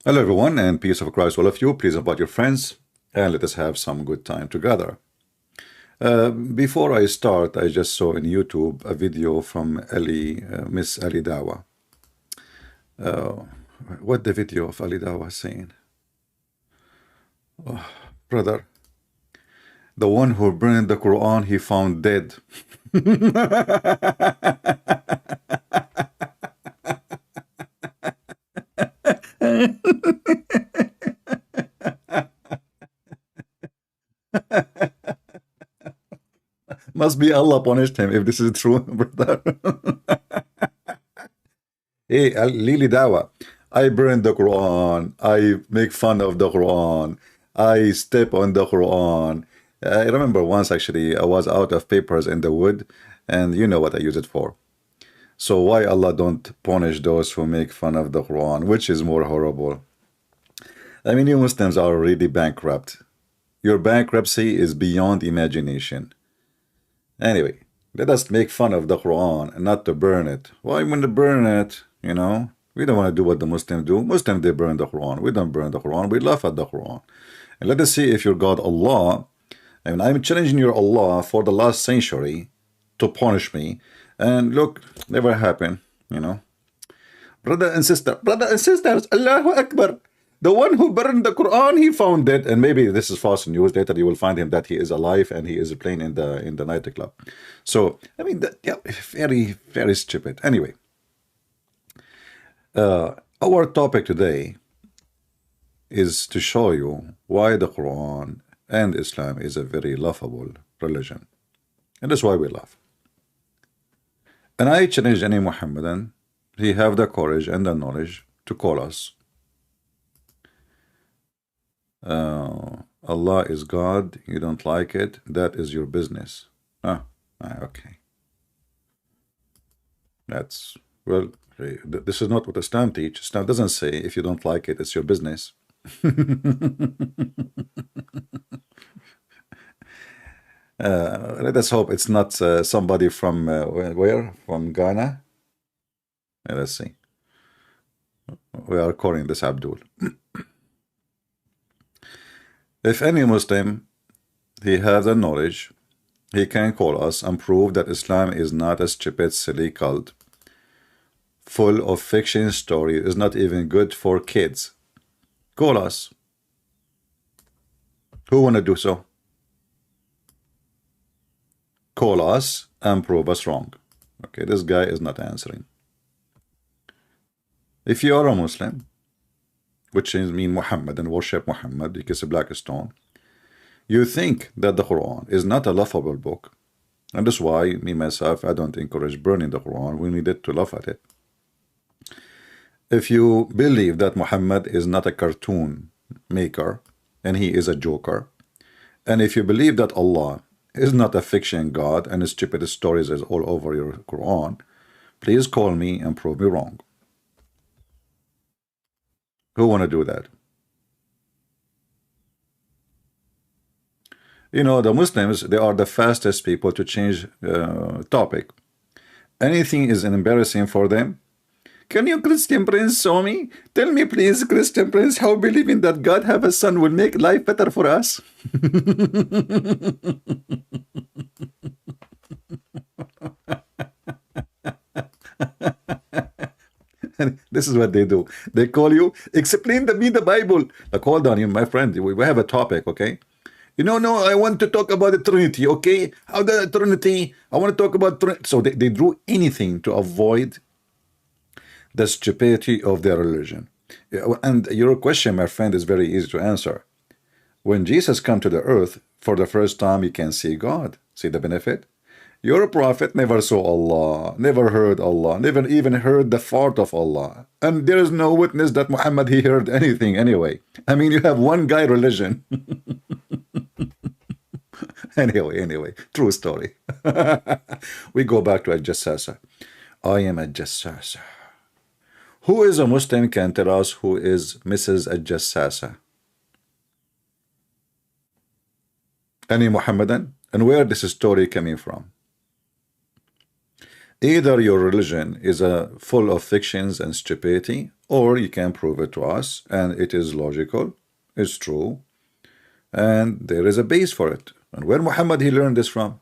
Hello, everyone, and peace of Christ, all of you. Please invite your friends and let us have some good time together. Before I start, I just saw on YouTube a video from Miss Ali Dawa. What the video of Ali Dawa saying? Brother, the one who burned the Quran, he found dead. Must be Allah punished him if this is true, brother. Hey, Lili Dawa, I burn the Quran. I make fun of the Quran. I step on the Quran. I remember once actually I was out of papers in the wood, and you know what I use it for. So why Allah don't punish those who make fun of the Quran? Which is more horrible? I mean, you Muslims are already bankrupt. Your bankruptcy is beyond imagination. Anyway, let us make fun of the Quran and not to burn it. Why when to burn it? You know, we don't want to do what the Muslims do. Muslims, they burn the Quran. We don't burn the Quran. We laugh at the Quran. And let us see if your God Allah, I mean, I'm challenging your Allah for the last century to punish me. And look, never happened, you know. Brother and sisters, Allahu Akbar. The one who burned the Quran, he found it, and maybe this is false news. Later, you will find him that he is alive and he is playing in the nightclub. So, I mean, yeah, very stupid. Anyway, our topic today is to show you why the Quran and Islam is a very laughable religion, and that's why we laugh. And I challenge any Muhammadan, he have the courage and the knowledge to call us. Allah is God, you don't like it, that is your business. Okay. That's, well, this is not what Islam teaches. Islam doesn't say if you don't like it, it's your business. Let us hope it's not somebody from, where? From Ghana? Let's see. We are calling this Abdul. If any Muslim, he has the knowledge, he can call us and prove that Islam is not a stupid, silly cult, full of fiction stories, is not even good for kids. Call us. Who want to do so? Call us and prove us wrong. Okay, this guy is not answering. If you are a Muslim, which mean Muhammad and worship Muhammad, you kiss a black stone, you think that the Quran is not a laughable book, and that's why me myself, I don't encourage burning the Quran. We needed to laugh at it. If you believe that Muhammad is not a cartoon maker and he is a joker, and if you believe that Allah is not a fiction God and his stupid stories is all over your Quran, please call me and prove me wrong. Who want to do that? You know, the Muslims, they are the fastest people to change topic. Anything is embarrassing for them. Can you, Christian Prince, show me? Tell me, please, Christian Prince, how believing that God have a son will make life better for us? And this is what they do. They call you, explain me the Bible. Like, hold on, you, my friend, we have a topic, okay? You know, no, I want to talk about the Trinity, okay? How the Trinity, I want to talk about Trinity. So they do anything to avoid the stupidity of their religion. And your question, my friend, is very easy to answer. When Jesus come to the earth, for the first time, you can see God. See the benefit? Your prophet never saw Allah, never heard Allah, never even heard the fart of Allah. And there is no witness that Muhammad, he heard anything anyway. I mean, you have one guy religion. Anyway, true story. We go back to a Jassasah. I am a Jassasah. Who is a Muslim can tell us who is Mrs. Jassasah? Any Muhammadan? And where this story coming from? Either your religion is full of fictions and stupidity, or you can prove it to us, and it is logical, it's true, and there is a base for it. And where Muhammad he learned this from?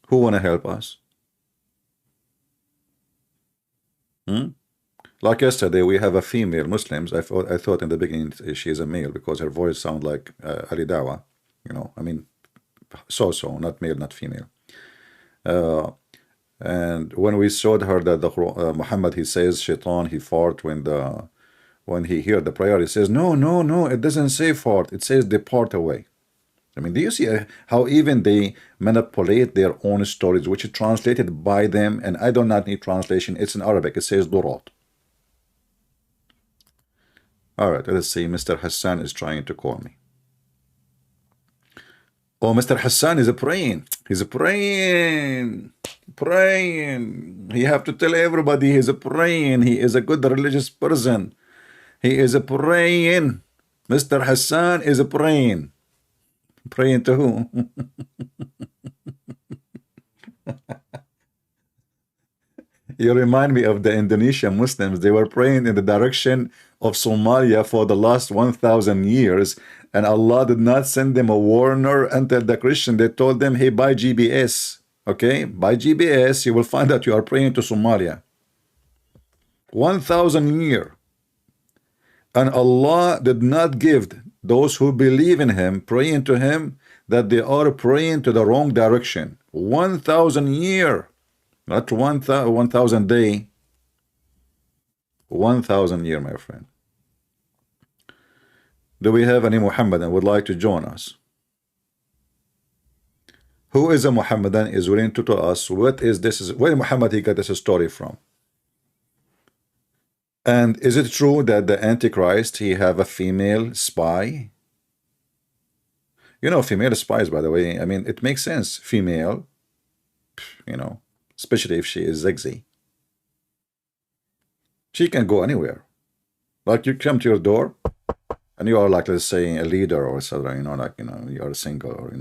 Who want to help us? Like yesterday, we have a female Muslims. I thought in the beginning she is a male because her voice sounds like Ali Dawa. I mean, so, not male, not female. And when we showed her that Muhammad, he says shaitan, he fart when he hear the prayer, he says, no, it doesn't say fart, it says depart away. I mean, do you see how even they manipulate their own stories, which is translated by them, and I do not need translation, it's in Arabic, it says durat. All right, let's see, Mr. Hassan is trying to call me. Oh, Mr. Hassan is praying. He's praying. He have to tell everybody he's praying. He is a good religious person. He is praying. Mr. Hassan is praying. Praying to who? You remind me of the Indonesian Muslims. They were praying in the direction of Somalia for the last 1,000 years, and Allah did not send them a warner until the Christian. They told them, hey, buy GBS. Okay, by GBS, you will find that you are praying to Somalia. 1,000 years. And Allah did not give those who believe in Him, praying to Him, that they are praying to the wrong direction. 1,000 years. Not 1,000 day. 1,000 years, my friend. Do we have any Muhammadan would like to join us? Who is a Muhammadan is willing to tell us what is this? Where Muhammad he got this story from? And is it true that the Antichrist he have a female spy? Female spies, by the way. I mean, it makes sense. Female, especially if she is sexy. She can go anywhere. Like you come to your door, and you are like, let's say, a leader or something, you are single, or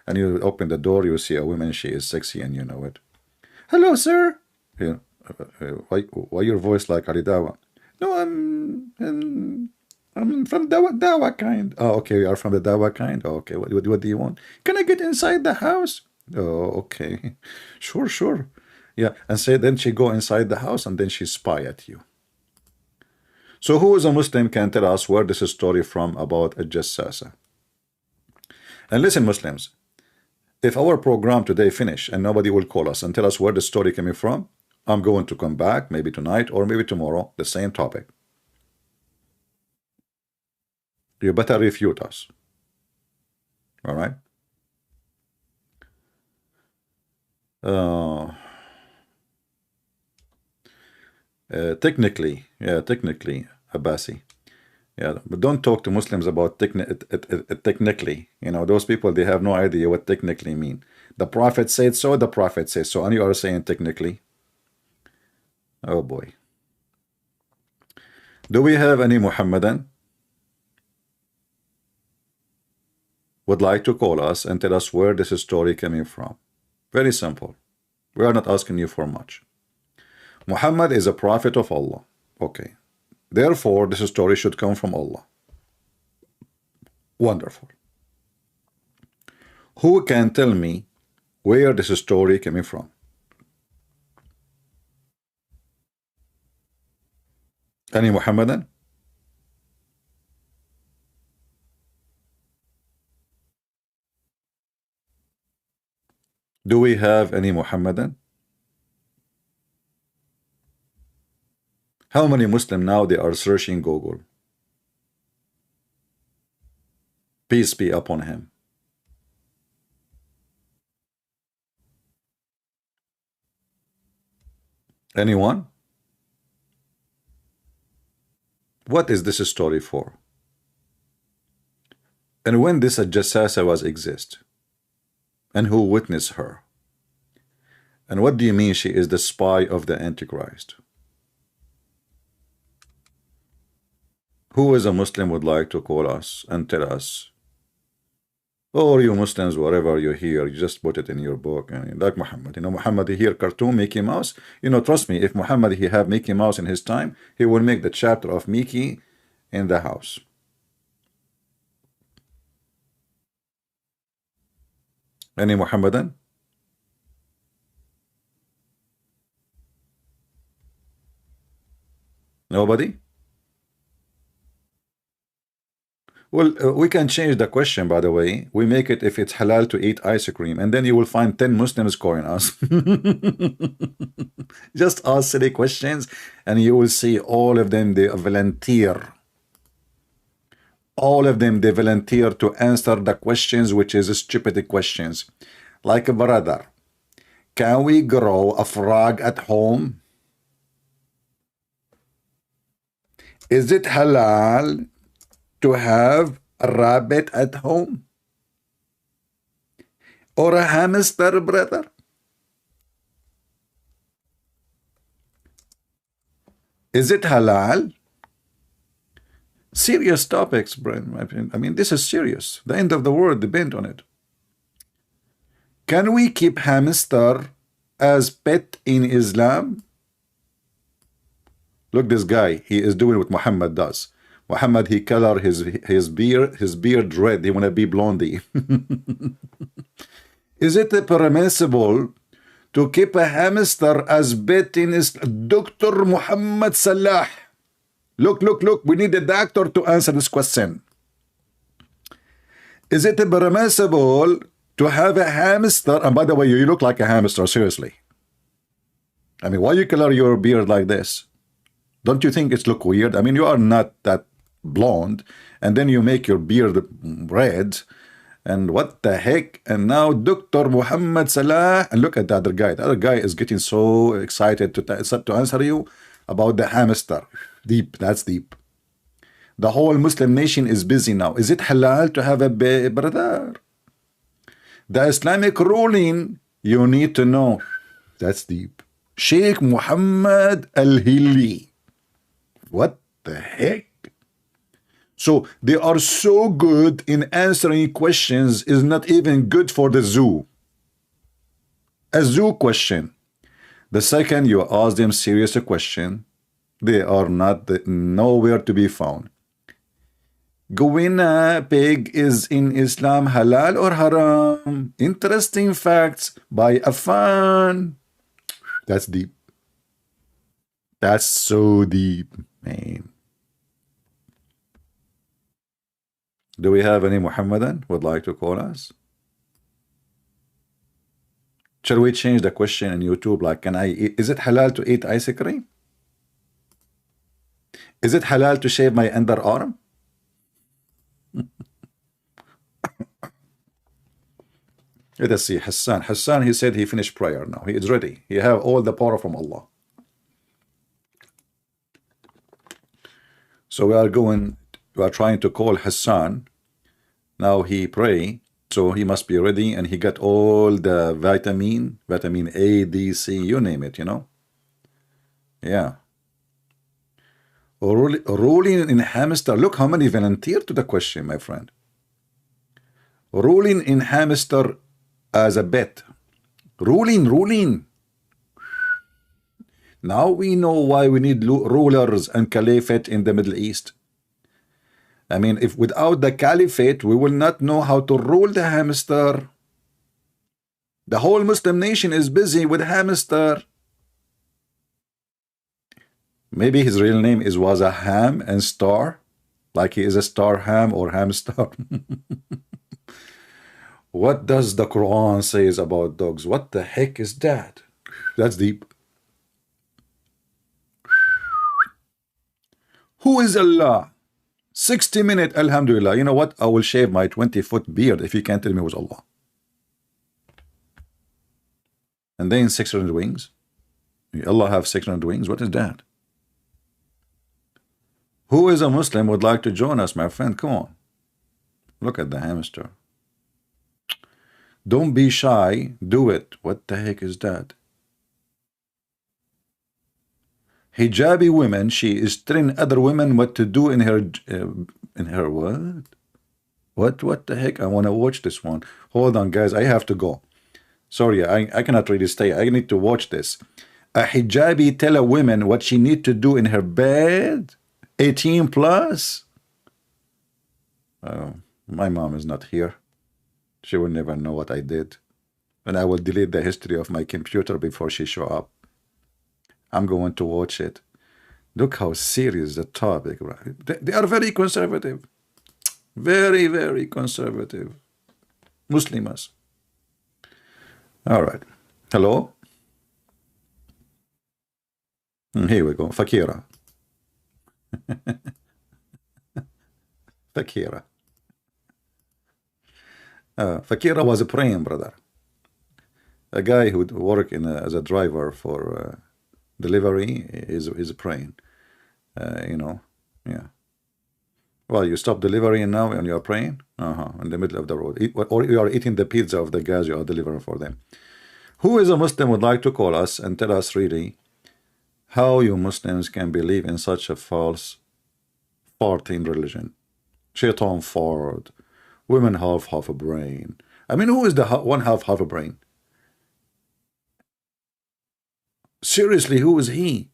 and you open the door, you see a woman, she is sexy, and you know it. Hello, sir. Why your voice like Ali Dawa? No, I'm from Dawa kind. Oh, okay, you are from the Dawa kind. Oh, okay, what do you want? Can I get inside the house? Oh, okay, sure. Yeah, and then she go inside the house, and then she spy at you. So who is a Muslim can tell us where this is story from about a Jassasah? And listen, Muslims, if our program today finish and nobody will call us and tell us where the story coming from, I'm going to come back maybe tonight or maybe tomorrow, the same topic. You better refute us. All right? Technically, Abbasi. Yeah, but don't talk to Muslims about technically. Those people, they have no idea what technically mean. The Prophet said so, the Prophet says so, and you are saying technically. Oh boy. Do we have any Muhammadan would like to call us and tell us where this story coming from? Very simple. We are not asking you for much. Muhammad is a prophet of Allah. Okay. Therefore, this story should come from Allah. Wonderful. Who can tell me where this story coming from? Any Muhammadan? Do we have any Muhammadan? How many Muslims now they are searching Google? Peace be upon him. Anyone? What is this story for? And when this Jassasah was exist? And who witnessed her? And what do you mean she is the spy of the Antichrist? Who is a Muslim would like to call us and tell us Or you Muslims, whatever you hear, you just put it in your book. I mean, like Muhammad, Muhammad he hear cartoon Mickey Mouse. Trust me, if Muhammad he have Mickey Mouse in his time, he will make the chapter of Mickey in the house. Any Muhammadan? Nobody? Well, we can change the question, by the way. We make it if it's halal to eat ice cream, and then you will find 10 Muslims calling us. Just ask silly questions, and you will see all of them, they volunteer. All of them, they volunteer to answer the questions, which is stupid questions. Like, brother, can we grow a frog at home? Is it halal to have a rabbit at home? Or a hamster, brother? Is it halal? Serious topics, Brian. I mean, this is serious. The end of the world depends on it. Can we keep hamster as pet in Islam? Look, this guy, he is doing what Muhammad does. Muhammad, he color his beard red. He wanna be blondie. Is it permissible to keep a hamster as pet in Islam? Dr. Muhammad Salah. Look. We need a doctor to answer this question. Is it permissible to have a hamster? And by the way, you look like a hamster, seriously. I mean, why you color your beard like this? Don't you think it's look weird? I mean, you are not that blonde, and then you make your beard red, and what the heck? And now Dr. Muhammad Salah, and look at the other guy. The other guy is getting so excited to answer you about the hamster. Deep, that's deep. The whole Muslim nation is busy now. Is it halal to have a baby, brother? The Islamic ruling, you need to know. That's deep. Sheikh Muhammad Al-Hilli. What the heck? So they are so good in answering questions is not even good for the zoo. A zoo question. The second you ask them serious a question, they are nowhere to be found. Guinea pig is in Islam halal or haram? Interesting facts by Afan. That's deep. That's so deep, man. Do we have any Muhammadan would like to call us? Shall we change the question in YouTube? Like, is it halal to eat ice cream? Is it halal to shave my underarm? Let us see. Hassan, he said he finished prayer now. He is ready. He have all the power from Allah. So we are trying to call Hassan. Now he pray, so he must be ready, and he got all the vitamin A, D, C, you name it, Yeah. Ruling in hamster. Look how many volunteer to the question, my friend. Ruling in hamster as a bet. Ruling. Now we know why we need rulers and caliphate in the Middle East. I mean, if without the caliphate, we will not know how to rule the hamster. The whole Muslim nation is busy with hamster. Maybe his real name was a ham and star, like he is a star ham or hamster. What does the Quran says about dogs? What the heck is that? That's deep. Who is Allah? 60-minute, alhamdulillah. You know what? I will shave my 20-foot beard if you can't tell me it was Allah. And then 600 wings. Allah have 600 wings. What is that? Who is a Muslim would like to join us, my friend? Come on. Look at the hamster. Don't be shy. Do it. What the heck is that? Hijabi women, she is telling other women what to do in her what? What the heck? I want to watch this one. Hold on, guys. I have to go. Sorry, I cannot really stay. I need to watch this. A hijabi tell a woman what she need to do in her bed? 18 plus? My mom is not here. She will never know what I did. And I will delete the history of my computer before she show up. I'm going to watch it. Look how serious the topic, right? They are very conservative. Very, very conservative. Muslims. All right. Hello? Here we go. Fakira. Fakira. Fakira was a praying brother. A guy who worked as a driver for delivery is praying. You know, yeah. Well, you stop delivering now and you're praying? In the middle of the road. Or you are eating the pizza of the guys you are delivering for them. Who is a Muslim would like to call us and tell us really how you Muslims can believe in such a false farting religion? Shaitan fart. Women have half a brain. I mean, who is the one half a brain? Seriously, who is he?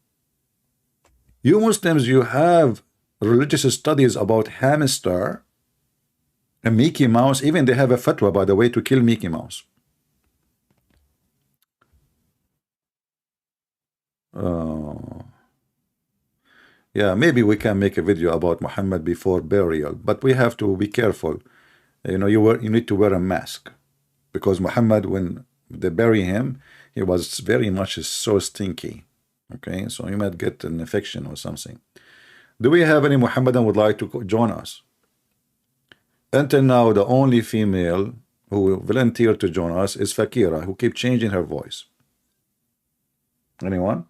You Muslims, you have religious studies about hamster and Mickey Mouse. Even they have a fatwa, by the way, to kill Mickey Mouse. Yeah, maybe we can make a video about Muhammad before burial, but we have to be careful. You know, you need to wear a mask, because Muhammad, when they bury him, he was very much so stinky. Okay, so you might get an infection or something. Do we have any Muhammadan would like to join us? Until now, the only female who volunteered to join us is Fakira, who keep changing her voice. Anyone?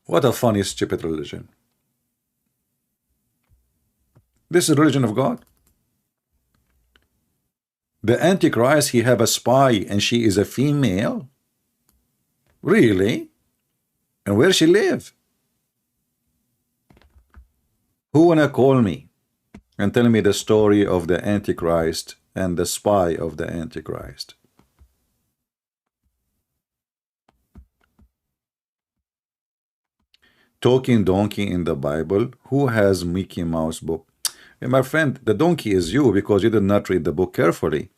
What a funny, stupid religion. This is religion of God. The Antichrist, he have a spy and she is a female? Really? And where she live? Who wanna call me and tell me the story of the Antichrist and the spy of the Antichrist? Talking donkey in the Bible. Who has Mickey Mouse book? My friend, the donkey is you, because you did not read the book carefully.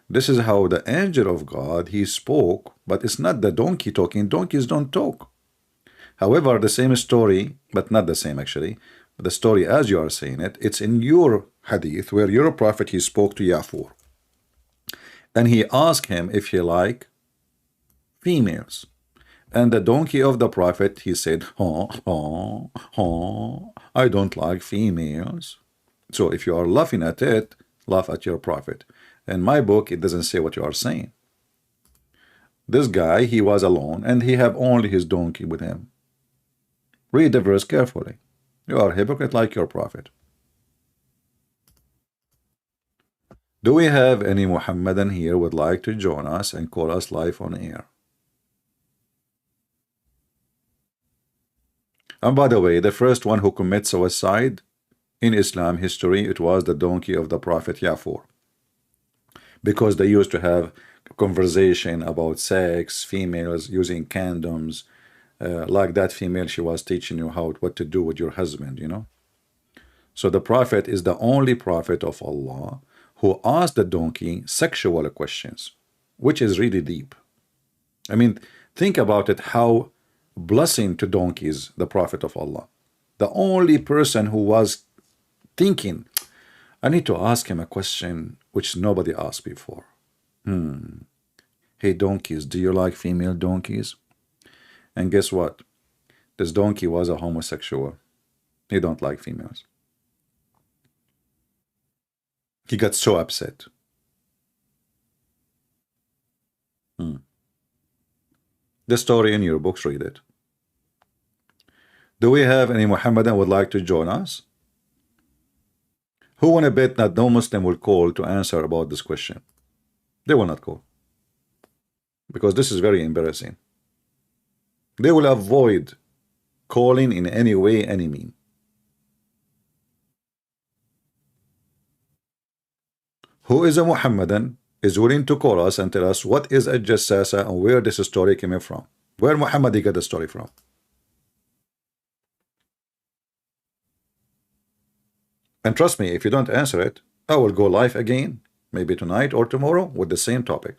This is how the angel of God, he spoke, but it's not the donkey talking. Donkeys don't talk. However, the same story, but not the same actually, the story as you are saying it, it's in your hadith where your prophet, he spoke to Yafur. And he asked him if he like females. And the donkey of the prophet, he said, I don't like females. So if you are laughing at it, laugh at your prophet. In my book, it doesn't say what you are saying. This guy, he was alone, and he have only his donkey with him. Read the verse carefully. You are a hypocrite like your prophet. Do we have any Muhammadan here would like to join us and call us live on air? And by the way, the first one who commits suicide in Islam history, it was the donkey of the prophet Yafur. Because they used to have conversation about sex, females using condoms, like that female, she was teaching you what to do with your husband, you know. So the prophet is the only prophet of Allah who asked the donkey sexual questions, which is really deep. I mean, think about it, how blessing to donkeys, the prophet of Allah. The only person who was thinking, I need to ask him a question which nobody asked before. Hey donkeys, do you like female donkeys? And guess what? This donkey was a homosexual. He don't like females. He got so upset. The story in your books, read it. Do we have any Muhammadan would like to join us? Who wanna bet that no Muslim will call to answer about this question? They will not call, because this is very embarrassing. They will avoid calling in any way, any mean. who is a Muhammadan is willing to call us and tell us what is a Jassasah and where this story came from. Where Muhammad got the story from? And trust me, if you don't answer it, I will go live again, maybe tonight or tomorrow with the same topic.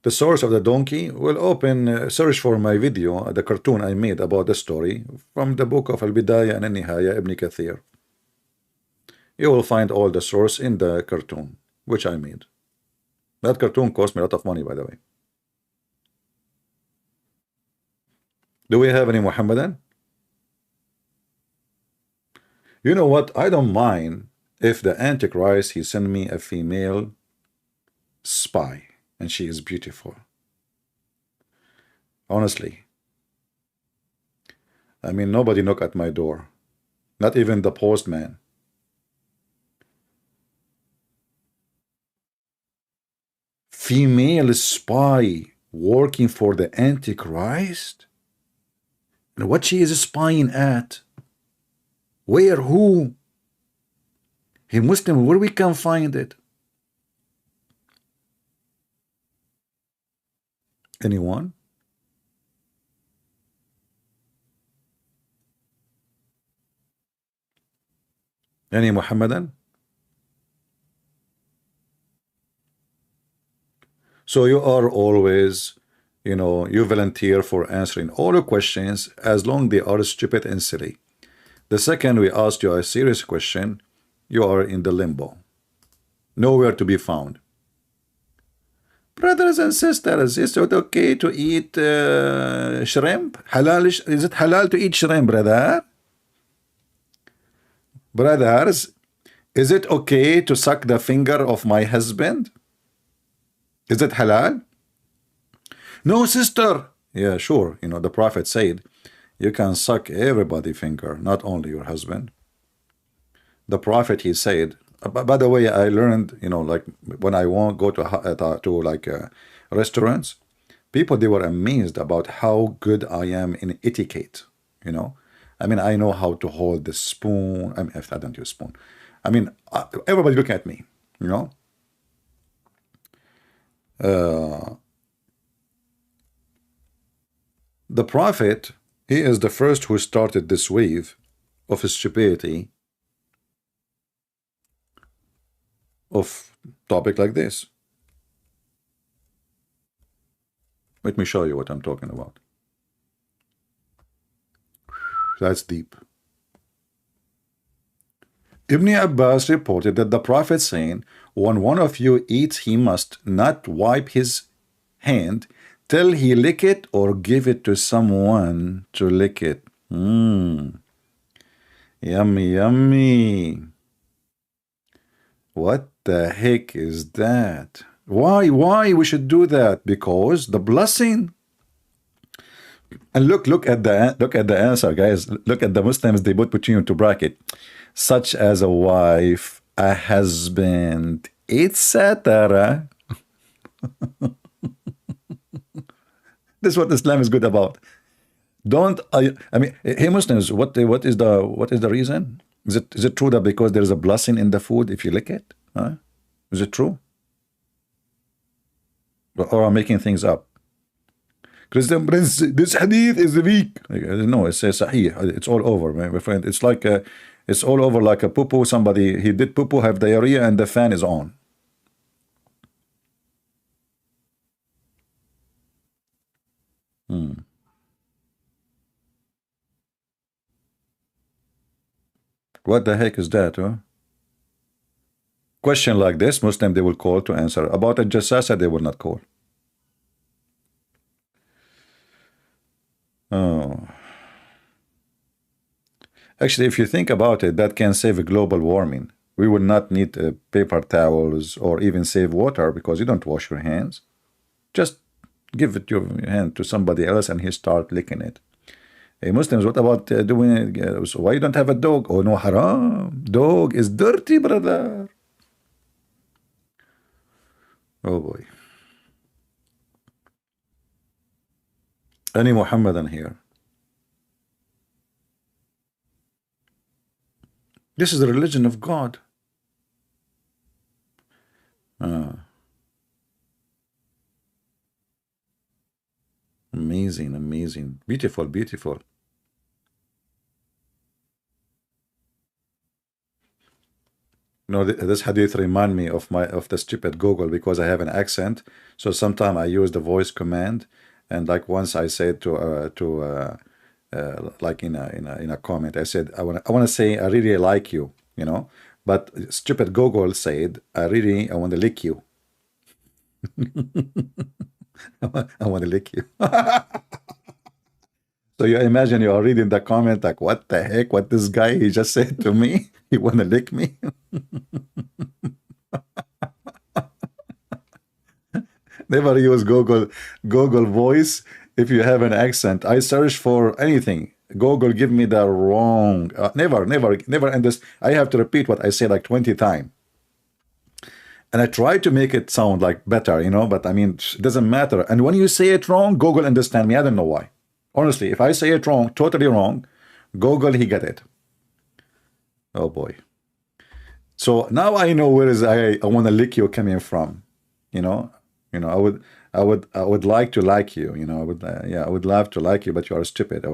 The source of the donkey will open, search for my video, the cartoon I made about the story from the book of Al-Bidayah and Al-Nihaya, Ibn Kathir. You will find all the source in the cartoon, which I made. That cartoon cost me a lot of money, by the way. Do we have any Muhammadan? You know what? I don't mind if the Antichrist, he send me a female spy and she is beautiful. Honestly. I mean, nobody knock at my door. Not even the postman. Female spy working for the Antichrist? And what she is spying at? Where? Who? Hey, Muslim, where we can find it? Anyone? Any Muhammadan? So you are always, you know, you volunteer for answering all the questions as long they are stupid and silly. The second we ask you a serious question, you are in the limbo. Nowhere to be found. Brothers and sisters, is it okay to eat shrimp? Halal? Is it halal to eat shrimp, brother? Brothers, is it okay to suck the finger of my husband? Is it halal? No, sister. Yeah, sure. You know, the Prophet said, you can suck everybody's finger, not only your husband. The Prophet, he said, by the way, I learned, you know, like when I won't go to restaurants, people, they were amazed about how good I am in etiquette, you know. I mean, I know how to hold the spoon. I mean, if I don't use spoon. I mean, everybody look at me, you know. The Prophet, he is the first who started this wave of stupidity of topic like this. Let me show you what I'm talking about. That's deep. Ibn Abbas reported that the Prophet saying, when one of you eats, he must not wipe his hand till he lick it or give it to someone to lick it. Yummy, yummy. What the heck is that? Why we should do that? Because the blessing. And look at the answer, guys. Look at the Muslims, they put between into bracket, such as a wife, a husband, etc. This is what Islam is good about. Don't I mean, hey Muslims, what is the reason? Is it true that because there is a blessing in the food if you lick it? Huh? Is it true? Or I'm making things up? Christian Prince, this hadith is weak. No, it says sahih. It's all over, my friend. It's like it's all over like a poo-poo. Somebody, he did poo-poo, have diarrhea, and the fan is on. What the heck is that, huh? Question like this, Muslim, they will call to answer. About a Jassasah, they will not call. Oh. Actually, if you think about it, that can save global warming. We will not need paper towels or even save water because you don't wash your hands. Just give it your hand to somebody else and he start licking it. Hey, Muslims, what about doing it? So why you don't have a dog? Oh, no, haram. Dog is dirty, brother. Oh, boy. Any Muhammadan here? This is the religion of God. Amazing, amazing, beautiful, beautiful. This hadith remind me of the stupid Google because I have an accent. So sometimes I use the voice command, and like once I said like in a comment, I said I want to say I really like you, but stupid Google said I want to lick you. I want to lick you. So you imagine you are reading the comment like, what the heck? What this guy he just said to me? He want to lick me? Never use Google Voice if you have an accent. I search for anything. Google give me the wrong. Never. And this I have to repeat what I say like 20 times. And I try to make it sound like better, but I mean, it doesn't matter. And when you say it wrong, Google understand me. I don't know why. Honestly, if I say it wrong, totally wrong, Google, he get it. Oh boy. So now I know where is I want to lick you coming from. I would like to like you. I would love to like you, but you are stupid.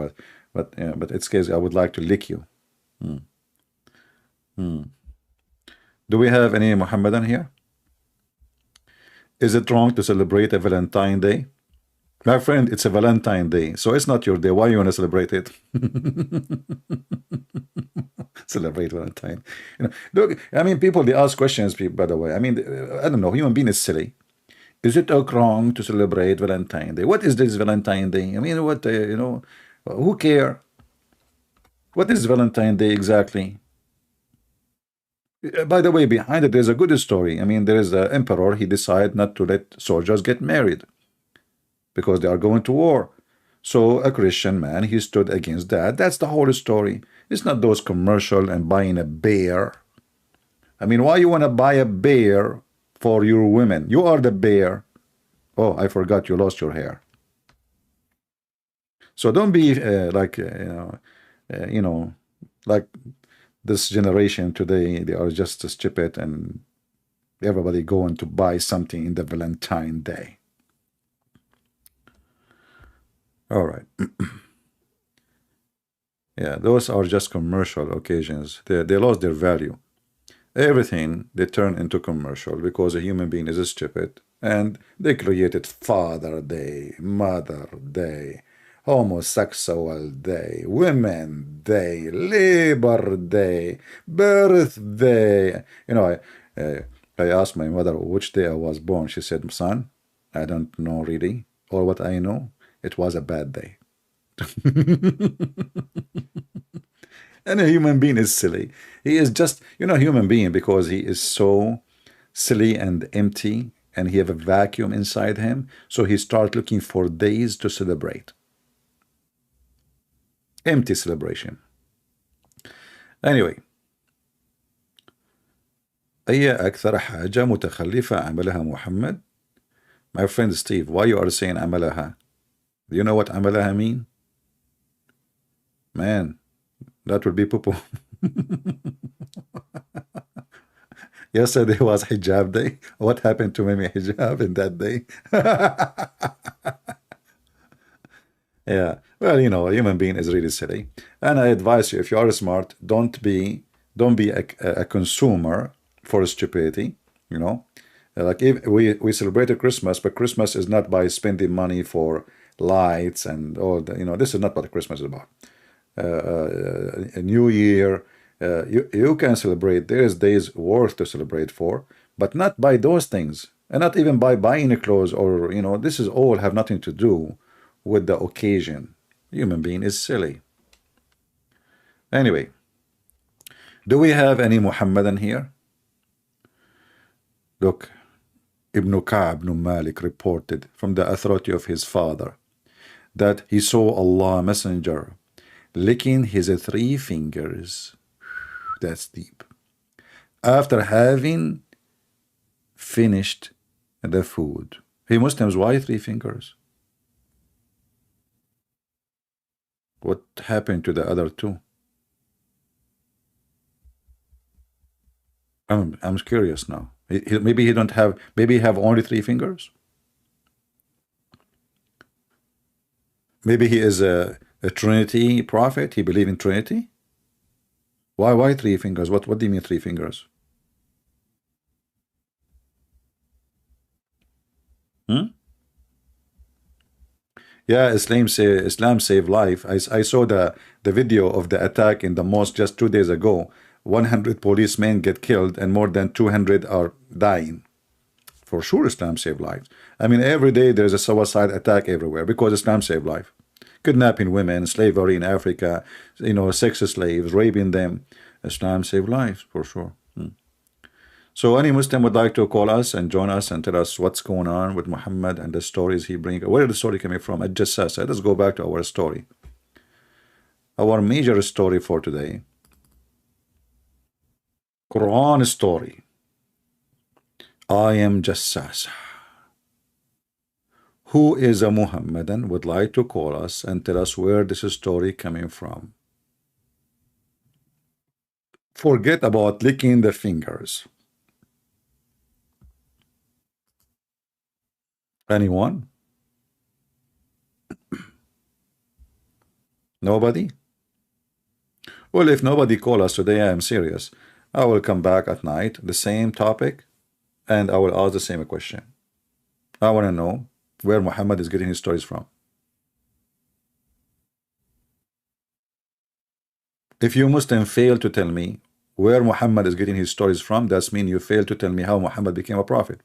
But it's case I would like to lick you. Do we have any Muhammadan here? Is it wrong to celebrate a Valentine Day? My friend, it's a Valentine Day, so it's not your day. Why you want to celebrate it? Celebrate Valentine. Look, I mean, people, they ask questions, by the way. I mean, I don't know, human being is silly. Is it wrong to celebrate Valentine Day? What is this Valentine Day? I mean, what, who care? What is Valentine Day exactly? By the way, behind it, there's a good story. I mean, there is an emperor, he decided not to let soldiers get married because they are going to war. So a Christian man, he stood against that. That's the whole story. It's not those commercial and buying a bear. I mean, why you want to buy a bear for your women? You are the bear. Oh, I forgot you lost your hair. So don't be like this generation today. They are just stupid, and everybody going to buy something in the Valentine Day. All right. Yeah, those are just commercial occasions. They lost their value. Everything they turn into commercial because a human being is stupid, and they created Father Day, Mother Day, Homosexual Day, Women Day, Labor Day, Birthday. I asked my mother which day I was born. She said, son, I don't know really. Or what I know, it was a bad day. And a human being is silly. He is just, human being because he is so silly and empty, and he have a vacuum inside him. So he start looking for days to celebrate. Empty celebration. Anyway. أي أكثر حاجة متخلفة عملها محمد? My friend Steve, why you are saying عملها? Do you know what عملها mean? Man, that would be poo-poo. Yesterday was hijab day. What happened to Mimi hijab in that day? Yeah, well, a human being is really silly, and I advise you, if you are smart, don't be a consumer for stupidity. Like if we celebrated Christmas, but Christmas is not by spending money for lights and all the, this is not what Christmas is about. A New Year, you can celebrate. There is days worth to celebrate for, but not by those things, and not even by buying clothes or this is all have nothing to do with the occasion. Human being is silly. Anyway, do we have any Muhammadan here? Look, Ibn Ka'b ibn Malik reported from the authority of his father that he saw Allah Messenger licking his 3 fingers. That's deep. After having finished the food. Hey Muslims, why 3 fingers? What happened to the other 2? I'm curious now. Maybe he don't have. Maybe he have only 3 fingers. Maybe he is a Trinity prophet. He believe in Trinity. Why 3 fingers? What do you mean 3 fingers? Hmm? Yeah, Islam save life. I saw the video of the attack in the mosque just 2 days ago. 100 policemen get killed and more than 200 are dying. For sure, Islam save lives. I mean, every day there's a suicide attack everywhere because Islam save life. Kidnapping women, slavery in Africa, sex slaves, raping them. Islam save lives for sure. So any Muslim would like to call us and join us and tell us what's going on with Muhammad and the stories he brings. Where is the story coming from? At Jassasah. Let's go back to our story. Our major story for today. Quran story. I am Jassasah. Who is a Muhammadan would like to call us and tell us where this story coming from. Forget about licking the fingers. Anyone? Nobody? Well, if nobody call us today, I am serious. I will come back at night, the same topic, and I will ask the same question. I want to know where Muhammad is getting his stories from. If you Muslim fail to tell me where Muhammad is getting his stories from, that means you fail to tell me how Muhammad became a prophet.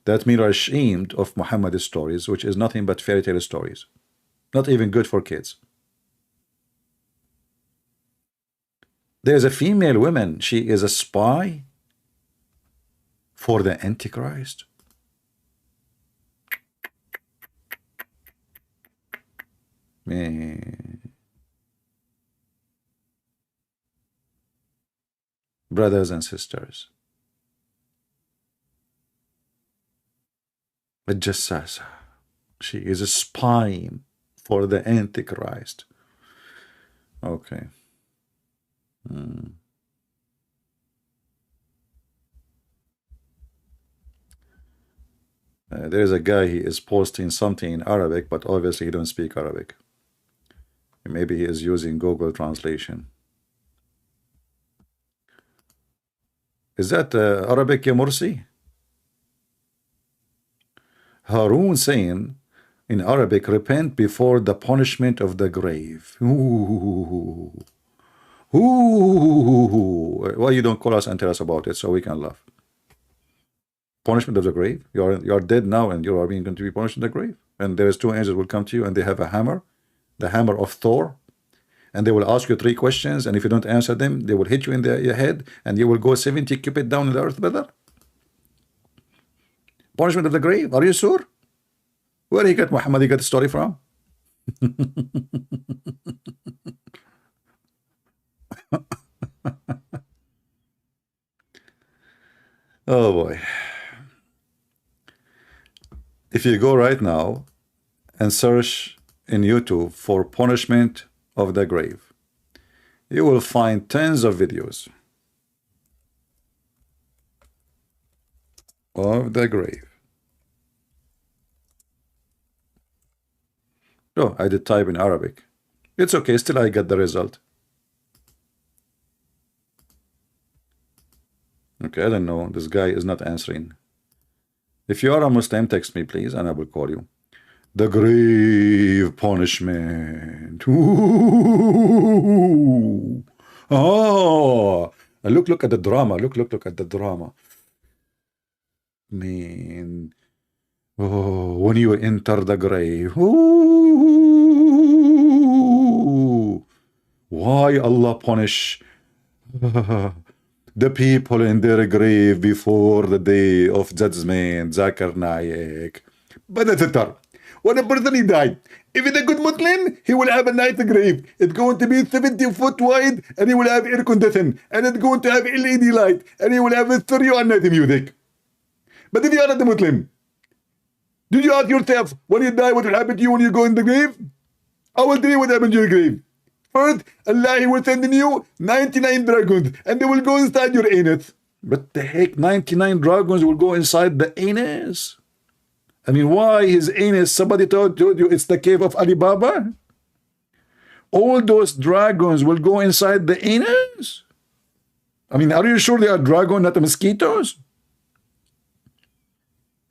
That means you're ashamed of Muhammad's stories, which is nothing but fairy tale stories. Not even good for kids. There's a female woman. She is a spy for the Antichrist. Man. Brothers and sisters, a Jassasah. She is a spy for the Antichrist. Okay. There's a guy, he is posting something in Arabic, but obviously he don't speak Arabic. Maybe he is using Google translation. Is that Arabic, ya Mursi? Harun saying in Arabic, repent before the punishment of the grave. Ooh. Ooh. Why you don't call us and tell us about it so we can laugh? Punishment of the grave? You are dead now and you are being going to be punished in the grave. And there is 2 angels will come to you and they have a hammer, the hammer of Thor, and they will ask you 3 questions, and if you don't answer them, they will hit you in your head, and you will go 70 cubits down in the earth, brother. Punishment of the grave? Are you sure? Where he got Muhammad? He got the story from? Oh boy. If you go right now and search in YouTube for punishment of the grave, you will find tons of videos of the grave. Oh, I did type in Arabic. It's okay, still I get the result. Okay, I don't know. This guy is not answering. If you are a Muslim, text me, please, and I will call you. The grave punishment. Ooh. Oh, look at the drama. Look at the drama. Man. Oh, when you enter the grave. Ooh. Why Allah punish the people in their grave before the day of judgment? Zakir Naik. But when a person died, if it's a good Muslim, he will have a nice grave. It's going to be 70 foot wide, and he will have air conditioning, and it's going to have LED light, and he will have a stereo and night music. But if you are not a Muslim, did you ask yourself, when you die, what will happen to you when you go in the grave? I will tell you what happened to your grave. First, Allah will send in you 99 dragons, and they will go inside your anus. But the heck, 99 dragons will go inside the anus? I mean, why his anus? Somebody told you it's the cave of Alibaba? All those dragons will go inside the anus? I mean, are you sure they are dragons, not the mosquitoes?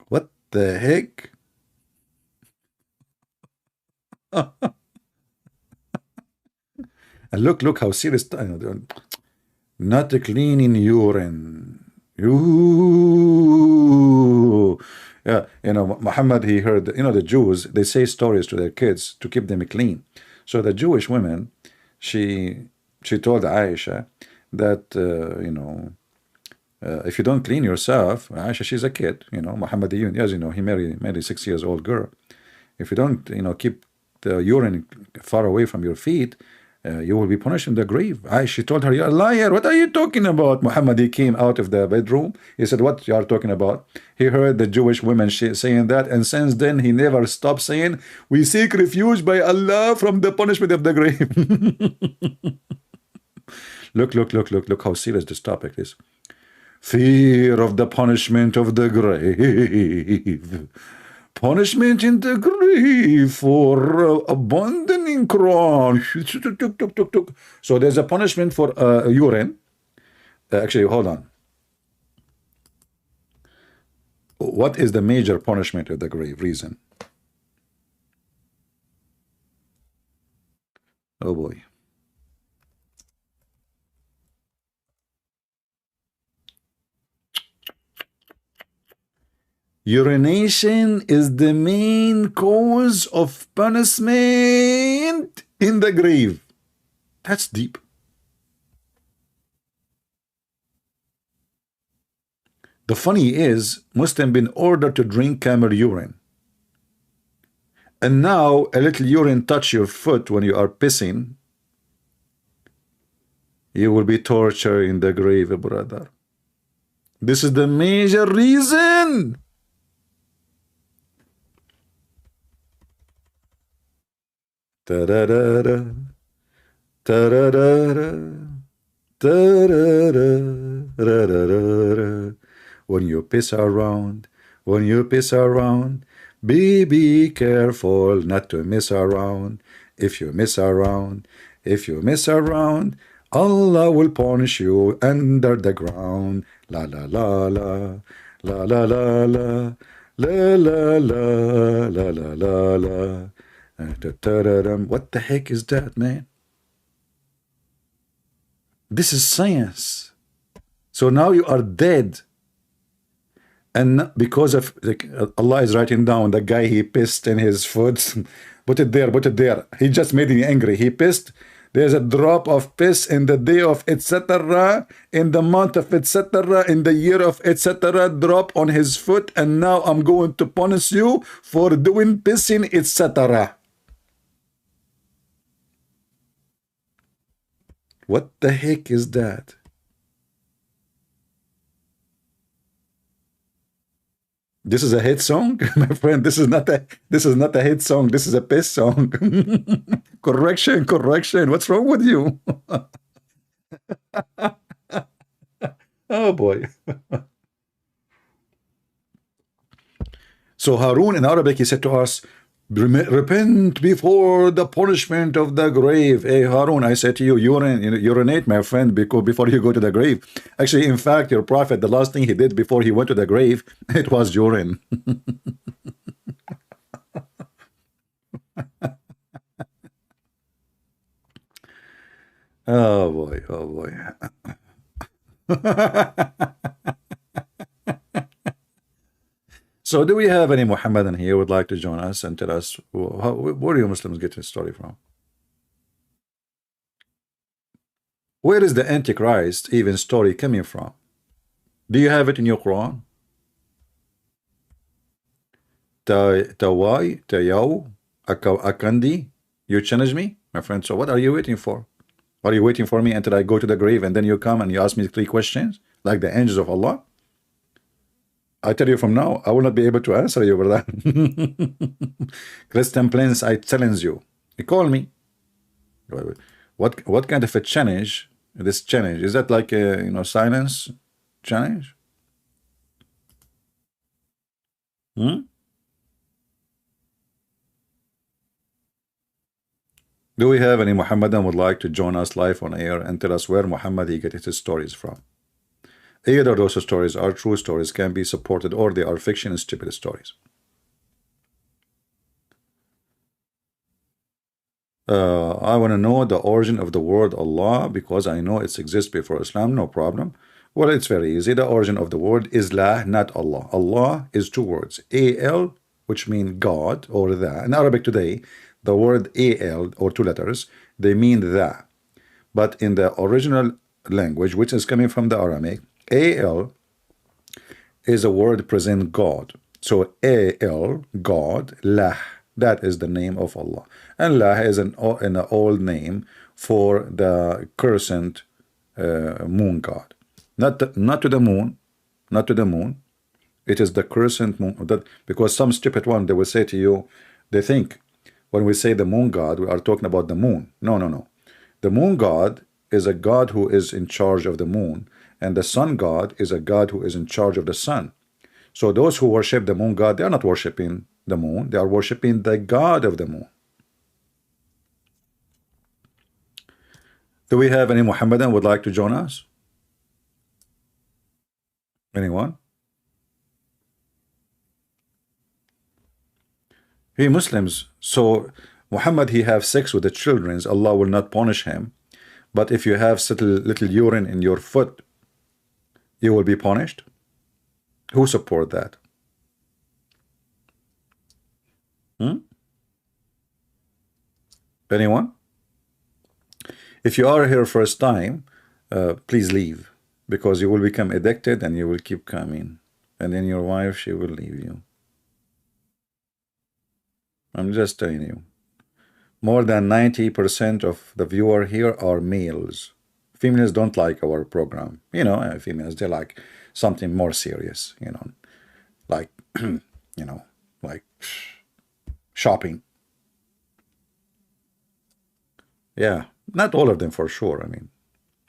What the heck? And look how serious. Not cleaning urine. Ooh. Yeah, Muhammad, he heard, the Jews, they say stories to their kids to keep them clean. So the Jewish woman, she told Aisha that, if you don't clean yourself, Aisha, she's a kid, Muhammad, as you know, he married a 6 years old girl. If you don't, keep the urine far away from your feet, you will be punished in the grave. She told her, you're a liar. What are you talking about? Muhammad, he came out of the bedroom. He said, what you are talking about? He heard the Jewish women saying that, and since then he never stopped saying, we seek refuge by Allah from the punishment of the grave. Look how serious this topic is. Fear of the punishment of the grave. Punishment in the grave for abandoning Quran. So there's a punishment for urine. Actually, hold on. What is the major punishment of the grave? Reason. Oh boy. Urination is the main cause of punishment in the grave. That's deep. The funny is, Muslim been ordered to drink camel urine. And now a little urine touch your foot when you are pissing, you will be tortured in the grave, brother. This is the major reason. Ta-da-da-da, ta-da-da-da, ta-da-da-da-da-da-da. When you piss around, be careful not to miss around. If you miss around, Allah will punish you under the ground. La la la la, la la la la, la la la, la la la la. What the heck is that, man? This is science. So now you are dead. And because of Allah is writing down the guy, he pissed in his foot. Put it there. He just made me angry. He pissed. There's a drop of piss in the day of etc., in the month of etc., in the year of etc., drop on his foot, and now I'm going to punish you for doing pissing etc. What the heck is that? This is a hit song, my friend. This is not a hit song. This is a piss song. Correction. What's wrong with you? Oh boy. So Harun in Arabic, he said to us, repent before the punishment of the grave. Hey Harun, I said to you, urinate, my friend, before you go to the grave. Actually, in fact, your prophet, the last thing he did before he went to the grave, it was urine. Oh boy. So do we have any Muhammadan here who would like to join us and tell us where do you Muslims get this story from? Where is the Antichrist even story coming from? Do you have it in your Quran? Tawai, Tayaw, Akandi, you challenge me, my friend. So what are you waiting for? Are you waiting for me until I go to the grave and then you come and you ask me 3 questions like the angels of Allah? I tell you from now, I will not be able to answer you, brother. Christian Prince, I challenge you. You call me. What kind of a challenge? This challenge, is that like silence? Challenge? Hmm? Do we have any Muhammadan would like to join us live on air and tell us where Muhammad he gets his stories from? Either those stories are true stories, can be supported, or they are fiction and stupid stories. I want to know the origin of the word Allah because I know it exists before Islam. No problem. Well, it's very easy. The origin of the word is La, not Allah. Allah is two words. Al, which mean God or the. In Arabic today, the word Al or two letters, they mean the. But in the original language, which is coming from the Aramaic, Al is a word present God. So Al, God, Lah, that is the name of Allah. And Lah is an old name for the crescent moon god. Not to the moon, not to the moon. It is the crescent moon. Because some stupid one, they will say to you, they think when we say the moon god, we are talking about the moon. No, no, no. The moon god is a god who is in charge of the moon, and the sun god is a god who is in charge of the sun. So those who worship the moon god, they are not worshiping the moon, they are worshiping the god of the moon. Do we have any Muhammadan would like to join us? Anyone? He Muslims, so Muhammad he have sex with the children, Allah will not punish him. But if you have little urine in your foot, you will be punished. Who support that? Anyone? If you are here first time, please leave, because you will become addicted and you will keep coming, and then your wife, she will leave you. I'm just telling you. More than 90% of the viewer here are males. Females don't like our program. You know, females, they like something more serious, you know, like, you know, like shopping. Yeah, not all of them for sure, I mean.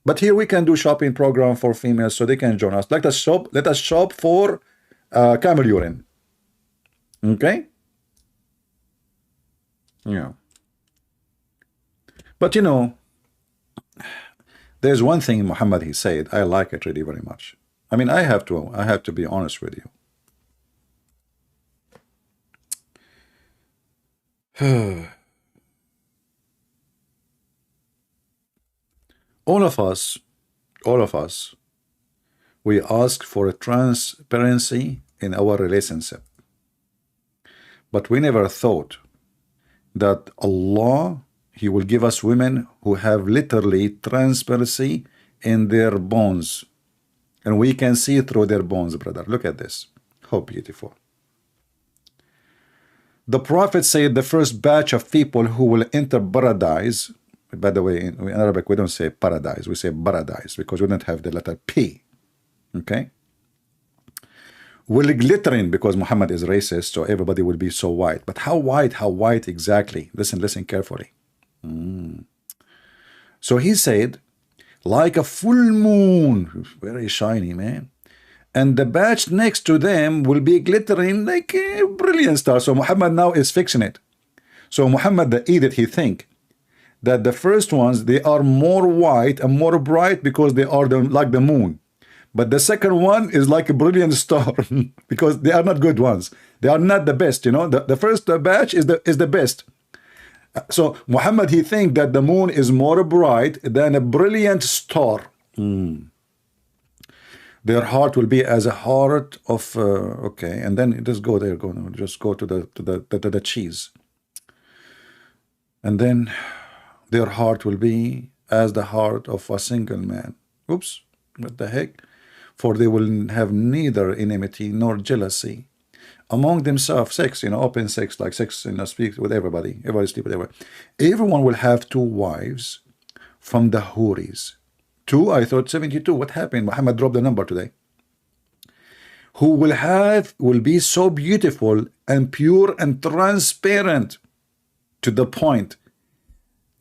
But here we can do shopping program for females so they can join us. Let us shop for camel urine. Okay? Yeah. But you know, there's one thing Muhammad he said, I like it really very much. I mean, I have to be honest with you. All of us, we ask for a transparency in our relationship. But we never thought that Allah, He will give us women who have literally transparency in their bones. And we can see through their bones, brother. Look at this. How beautiful. The Prophet said the first batch of people who will enter paradise. By the way, in Arabic, we don't say paradise. We say paradise because we don't have the letter P. Okay? Will glittering, because Muhammad is racist, so everybody will be so white. But how white? How white exactly? Listen carefully. So he said, like a full moon, very shiny, man. And the batch next to them will be glittering like a brilliant star. So Muhammad now is fixing it. So Muhammad, the idiot, he think that the first ones, they are more white and more bright because they are like the moon. But the second one is like a brilliant star because they are not good ones. They are not the best, you know. The first batch is the best. So Muhammad, he think that the moon is more bright than a brilliant star. Their heart will be as a heart of okay, and then just go there, just go to the cheese, and then their heart will be as the heart of a single man. Oops, what the heck? For they will have neither enmity nor jealousy among themselves. Sex, you know, open sex, like sex, you know, speak with everybody sleep with everybody. Everyone will have two wives from the Houris. Two, I thought 72. What happened? Muhammad dropped the number today. Who will be so beautiful and pure and transparent to the point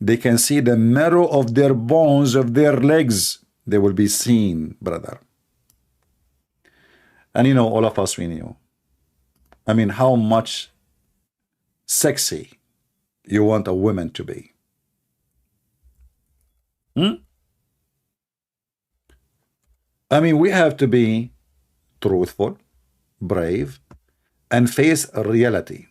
they can see the marrow of their bones, of their legs. They will be seen, brother. And you know, all of us, we knew. I mean, how much sexy you want a woman to be. Hmm? I mean, we have to be truthful, brave, and face reality.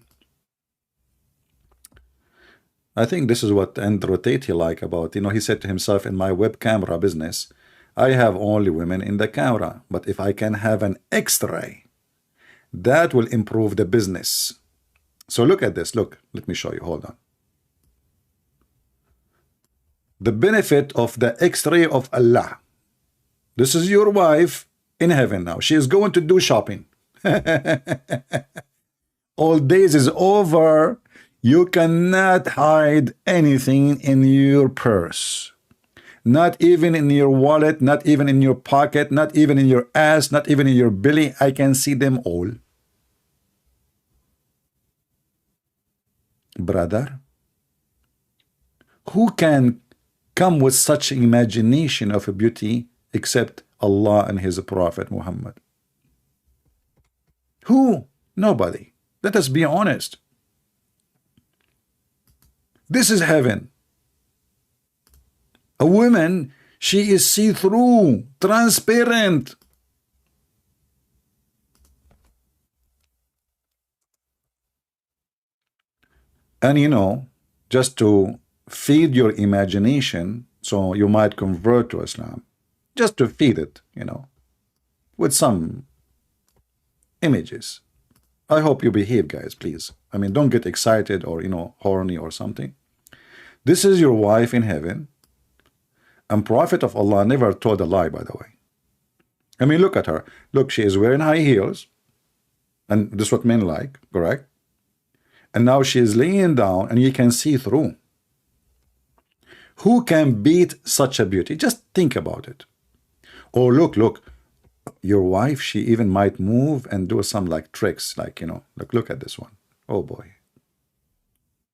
I think this is what Andrew Tate like about, you know, he said to himself, in my web camera business, I have only women in the camera, but if I can have an X-ray, that will improve the business. So look at this. Look, let me show you. Hold on. The benefit of the X-ray of Allah. This is your wife in heaven now. She is going to do shopping. All days is over. You cannot hide anything in your purse. Not even in your wallet, not even in your pocket, not even in your ass, not even in your belly. I can see them all. Brother, who can come with such imagination of a beauty except Allah and His Prophet Muhammad? Who? Nobody. Let us be honest. This is heaven. A woman, she is see-through, transparent. And you know, just to feed your imagination, so you might convert to Islam, just to feed it, you know, with some images. I hope you behave, guys, please. I mean, don't get excited or, you know, horny or something. This is your wife in heaven. And Prophet of Allah never told a lie, by the way. I mean, look at her. Look, she is wearing high heels. And this is what men like, correct? And now she is laying down and you can see through. Who can beat such a beauty? Just think about it. Oh, look. Your wife, she even might move and do some like tricks, like, you know, look at this one. Oh boy.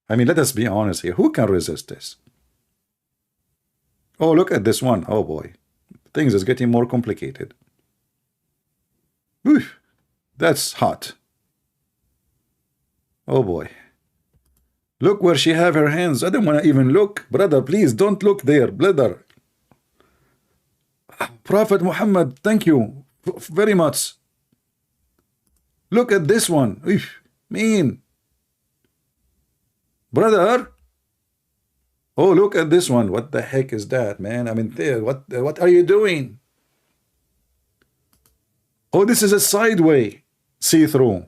I mean, let us be honest here. Who can resist this? Oh, look at this one. Oh boy. Things is getting more complicated. Whew, that's hot. Oh boy. Look where she have her hands. I don't want to even look. Brother, please don't look there, brother. Prophet Muhammad, thank you very much. Look at this one. Mean. Brother. Oh, look at this one. What the heck is that, man? I mean, there. What are you doing? Oh, this is a sideway see-through.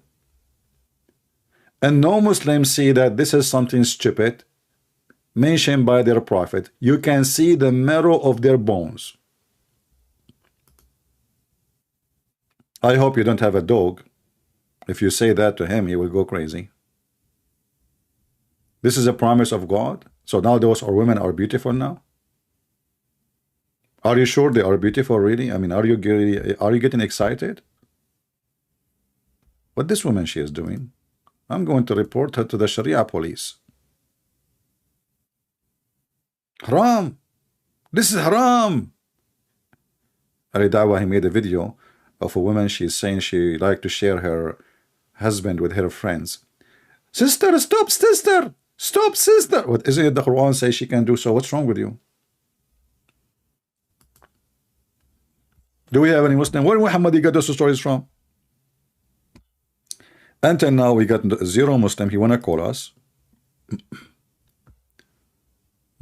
And no Muslims see that this is something stupid mentioned by their prophet. You can see the marrow of their bones. I hope you don't have a dog. If you say that to him, he will go crazy. This is a promise of God. So now those women are beautiful now. Are you sure they are beautiful, really? I mean, are you getting excited? What this woman she is doing? I'm going to report her to the Sharia police. Haram. This is haram. Ali Dawah, he made a video of a woman. She's saying she like to share her husband with her friends. Sister, stop, sister. Stop, sister. What is it the Quran says she can do so? What's wrong with you? Do we have any Muslim? Where Muhammad got those stories from? Until now, we got zero Muslim. He wanna call us.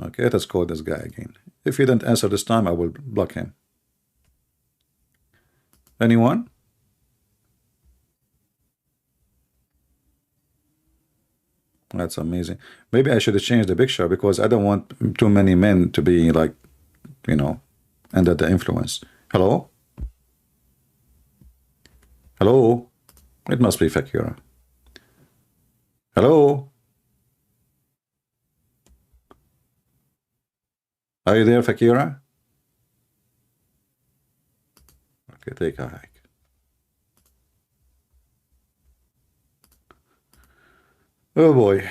Okay, let's call this guy again. If he didn't answer this time, I will block him. Anyone? That's amazing. Maybe I should have changed the picture because I don't want too many men to be like, you know, under the influence. Hello? Hello? It must be Fakira. Hello? Are you there, Fakira? Okay, take a hike. Oh boy.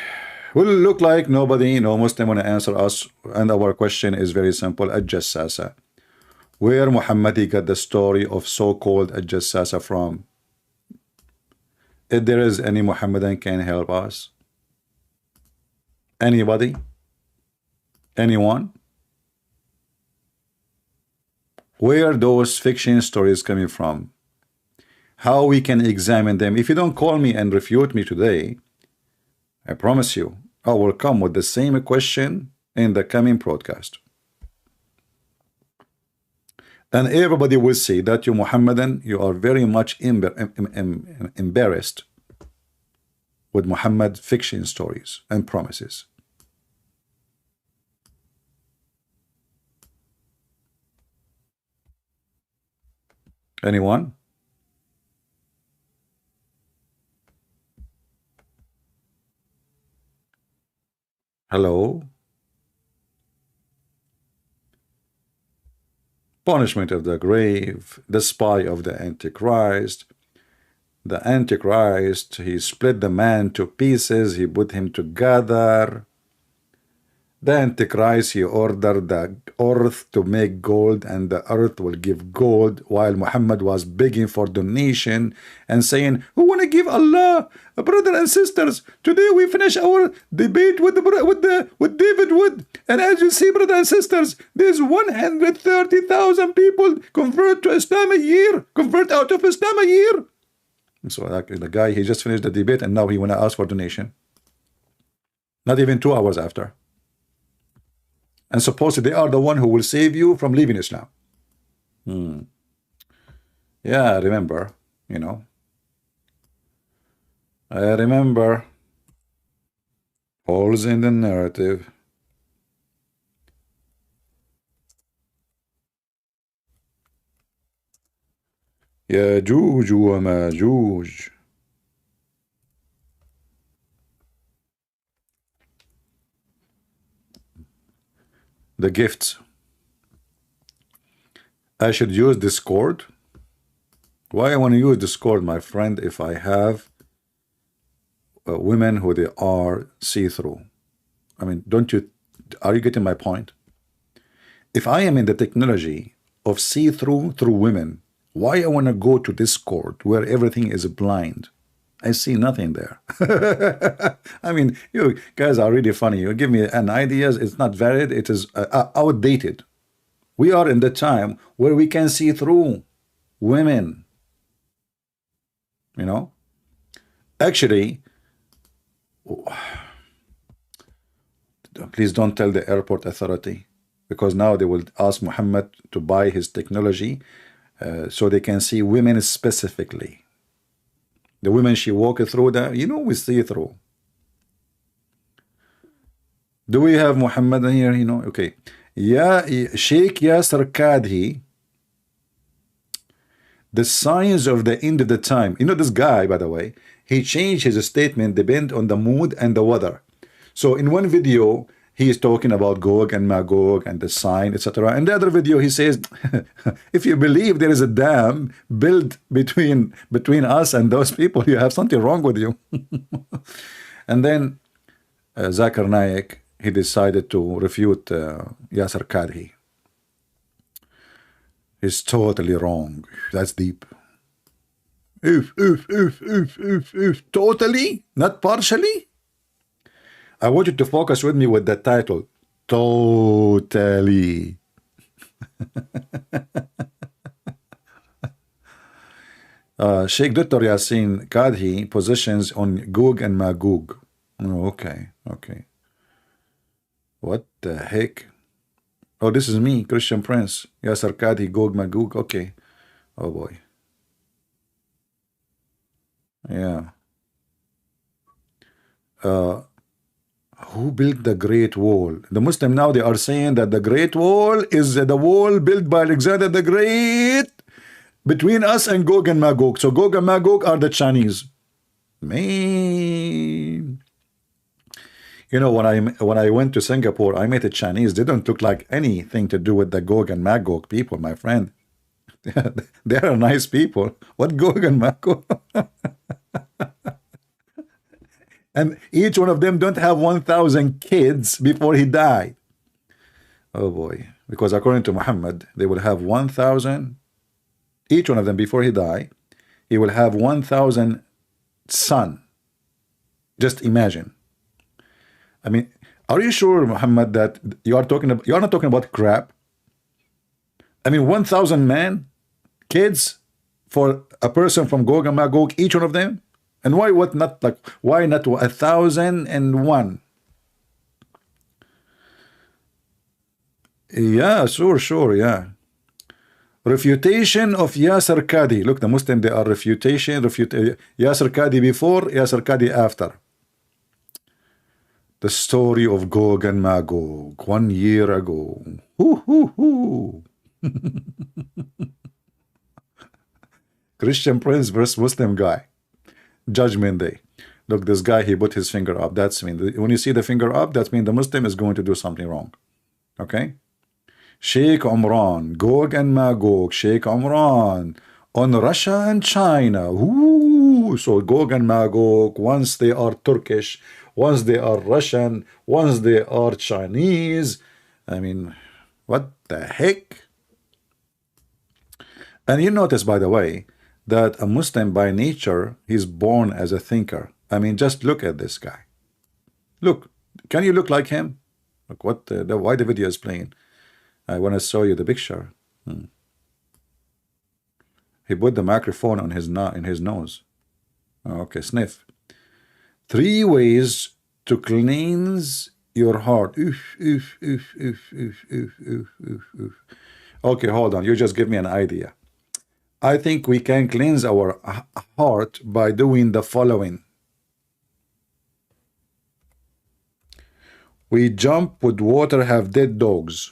Will look like nobody, no Muslim want to answer us, and our question is very simple. Jassasah. Where Muhammad got the story of so-called Jassasah from? if there is any Muhammadan can help us? Anybody? Anyone? Where are those fiction stories coming from? How we can examine them? If you don't call me and refute me today, I promise you, I will come with the same question in the coming broadcast. And everybody will see that you Muhammadan, you are very much embarrassed with Muhammad fiction stories and promises. Anyone? Hello? Punishment of the grave, the spy of the Antichrist. The Antichrist, he split the man to pieces, he put him together. The Antichrist, he ordered the earth to make gold, and the earth will give gold, while Muhammad was begging for donation and saying, who want to give Allah? Brothers and sisters, today we finish our debate with David Wood, and as you see, brothers and sisters, there's 130,000 people convert to Islam a year, convert out of Islam a year. So the guy, he just finished the debate, and now he want to ask for donation. Not even 2 hours after. And supposedly they are the one who will save you from leaving Islam. Yeah, I remember, you know. I remember holes in the narrative. Ya'juj wa Ma'juj. The gifts. I should use Discord. Why I want to use Discord, my friend, if I have women who they are see-through? I mean, are you getting my point? If I am in the technology of see-through through women, why I want to go to Discord where everything is blind? I see nothing there. I mean, you guys are really funny. You give me an ideas, it's not valid, it is outdated. We are in the time where we can see through women. You know? Actually, please don't tell the airport authority, because now they will ask Muhammad to buy his technology so they can see women specifically. The women she walked through that, you know, we see through. Do we have Muhammad in here? You know, okay. Yeah, Sheikh Yasser Kadhi, the signs of the end of the time. You know, this guy, by the way, he changed his statement depend on the mood and the weather. So in one video, he is talking about Gog and Magog and the sign, etc. In the other video, he says, if you believe there is a dam built between us and those people, you have something wrong with you. And then Zakir Naik, he decided to refute Yasser Kadhi. He's totally wrong. That's deep. Totally, not partially. I want you to focus with me with the title, totally. Sheikh Dr. Yassin Kadhi positions on Gog and Magog. Oh, okay. What the heck? Oh, this is me, Christian Prince. Yasser Kadhi, Gog Magog. Okay. Oh boy. Yeah. Who built the Great Wall? The Muslim now, they are saying that the Great Wall is the wall built by Alexander the Great between us and Gog and Magog. So Gog and Magog are the Chinese. Man. You know, when I went to Singapore, I met a Chinese. They don't look like anything to do with the Gog and Magog people, my friend. They are nice people. What Gog and Magog? And each one of them don't have 1,000 kids before he died. Oh boy. Because according to Muhammad, they will have 1,000, each one of them before he died, he will have 1,000 sun. Just imagine. I mean, are you sure, Muhammad, that you are not talking about crap? I mean, 1,000 men, kids, for a person from Gog and Magog, each one of them. And why not 1,001? Yeah, sure, yeah. Refutation of Yasser Qadi. Look, the Muslim, they are refutation, Yasser Qadi before, Yasser Qadi after. The story of Gog and Magog 1 year ago. Christian prince versus Muslim guy. Judgment day. Look, this guy, he put his finger up. That's mean when you see the finger up, that means the Muslim is going to do something wrong. Okay? Sheikh Umran, Gog and Magog, Sheikh Umran on Russia and China. Ooh, so Gog and Magog, once they are Turkish, once they are Russian, once they are Chinese. I mean, what the heck? And you notice, by the way, that a Muslim by nature, he's born as a thinker. I mean, just look at this guy. Look, can you look like him? Look, why the video is playing? I want to show you the picture. He put the microphone on his nose. Okay, sniff. 3 ways to cleanse your heart. Okay, hold on. You just give me an idea. I think we can cleanse our heart by doing the following. We jump with water, have dead dogs.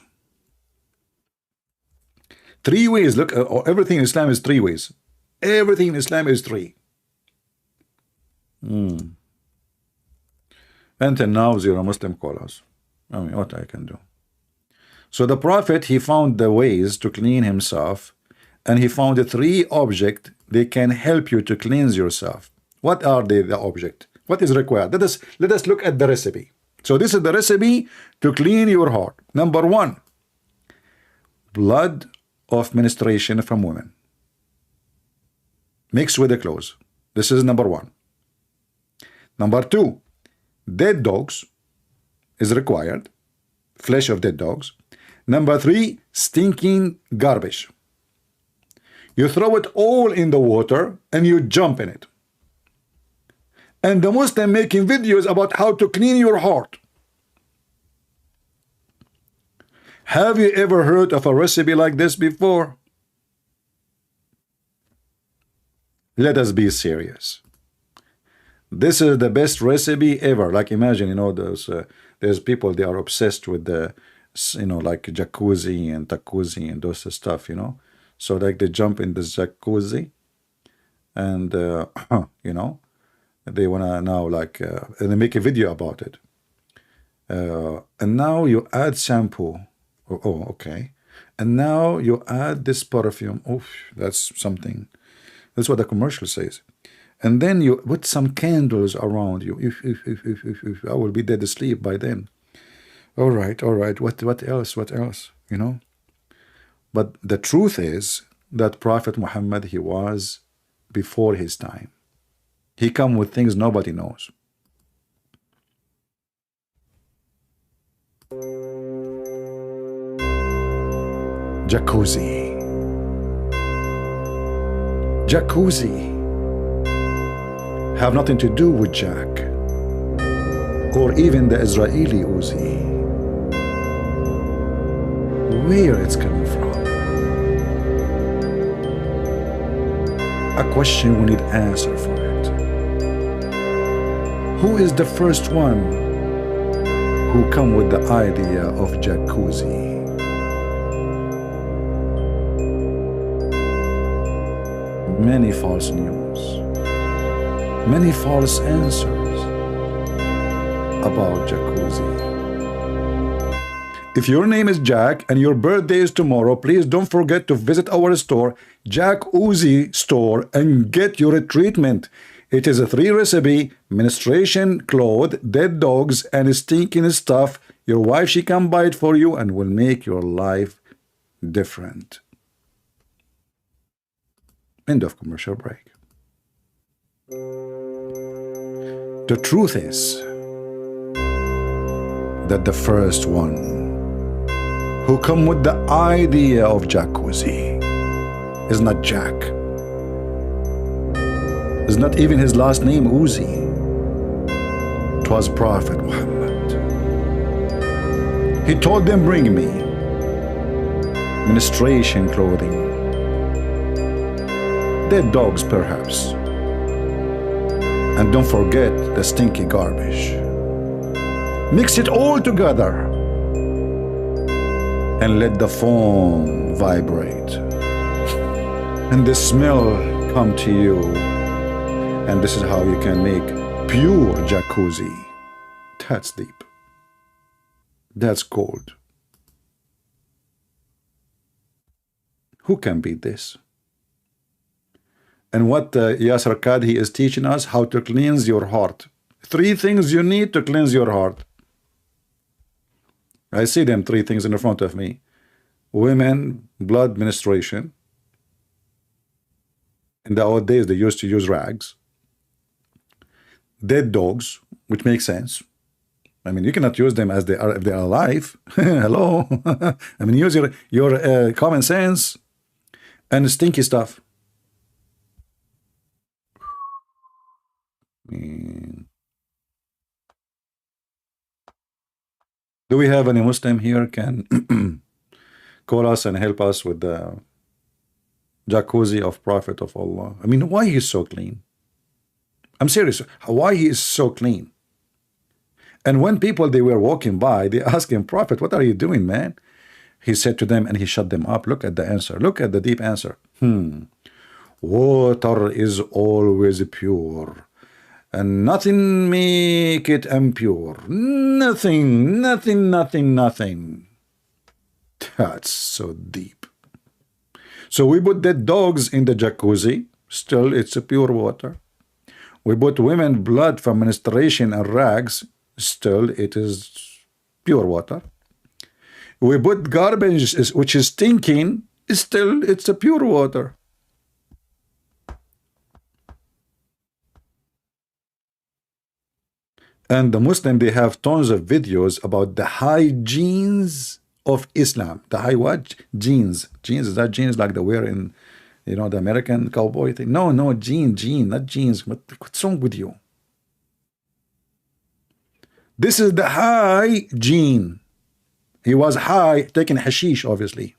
3 ways. Look, everything in Islam is 3 ways. Everything in Islam is 3. Until now, zero Muslim callers. I mean, what I can do. So the Prophet, he found the ways to clean himself, and he found the 3 objects they can help you to cleanse yourself. What are they, the object? What is required? Let us look at the recipe. So this is the recipe to clean your heart. Number 1, blood of menstruation from women mixed with the clothes. This is number 1. Number 2, dead dogs is required, flesh of dead dogs. Number 3, stinking garbage. You throw it all in the water and you jump in it. And the Muslim making videos about how to clean your heart. Have you ever heard of a recipe like this before? Let us be serious. This is the best recipe ever. Like, imagine, you know, there's people, they are obsessed with the, you know, like jacuzzi and takuzi and those stuff, you know. So like they jump in the jacuzzi and, you know, they want to now like, and they make a video about it. And now you add shampoo. Oh, okay. And now you add this perfume. Oh, that's something. That's what the commercial says. And then you put some candles around you. I will be dead asleep by then. All right. What else? What else? You know? But the truth is that Prophet Muhammad, he was before his time. He come with things nobody knows. Jacuzzi. Jacuzzi have nothing to do with Jack or even the Israeli Uzi. Where it's coming from? A question we need answer for it. Who is the first one who come with the idea of jacuzzi? Many false news, many false answers about jacuzzi. If your name is Jack and your birthday is tomorrow, please don't forget to visit our store, Jack Uzi store, and get your treatment. It is a 3 recipe: menstruation, clothes, dead dogs, and stinking stuff. Your wife, she can buy it for you and will make your life different. End of commercial break. The truth is that the first one who come with the idea of jacuzzi is not Jack. It's not even his last name, Uzi. It was Prophet Muhammad. He told them, bring me ministration clothing, dead dogs perhaps, and don't forget the stinky garbage. Mix it all together and let the foam vibrate and the smell come to you, and this is how you can make pure jacuzzi. That's deep. That's cold. Who can beat this? And what Yasser Kadhi is teaching us, how to cleanse your heart. 3 things you need to cleanse your heart. I see them 3 things in front of me. Women, blood menstruation. In the old days, they used to use rags. Dead dogs, which makes sense. I mean, you cannot use them as they are if they are alive. Hello. I mean, use your common sense. And stinky stuff. Do we have any Muslim here can call us and help us with the jacuzzi of Prophet of Allah? I mean, why he is so clean? I'm serious. Why he is so clean? And when people, they were walking by, they asked him, Prophet, what are you doing, man? He said to them, and he shut them up. Look at the answer. Look at the deep answer. Water is always pure, and nothing make it impure. Nothing, nothing, nothing, nothing. That's so deep. So we put dead dogs in the jacuzzi. Still, it's a pure water. We put women blood from menstruation and rags. Still, it is pure water. We put garbage, which is stinking. Still, it's a pure water. And the Muslim, they have tons of videos about the hygienes of Islam. The high what? Jeans. Jeans, is that jeans like the wear in, you know, the American cowboy thing? No, no, jean, not jeans. What's wrong with you? This is the hygiene. He was high, taking hashish, obviously.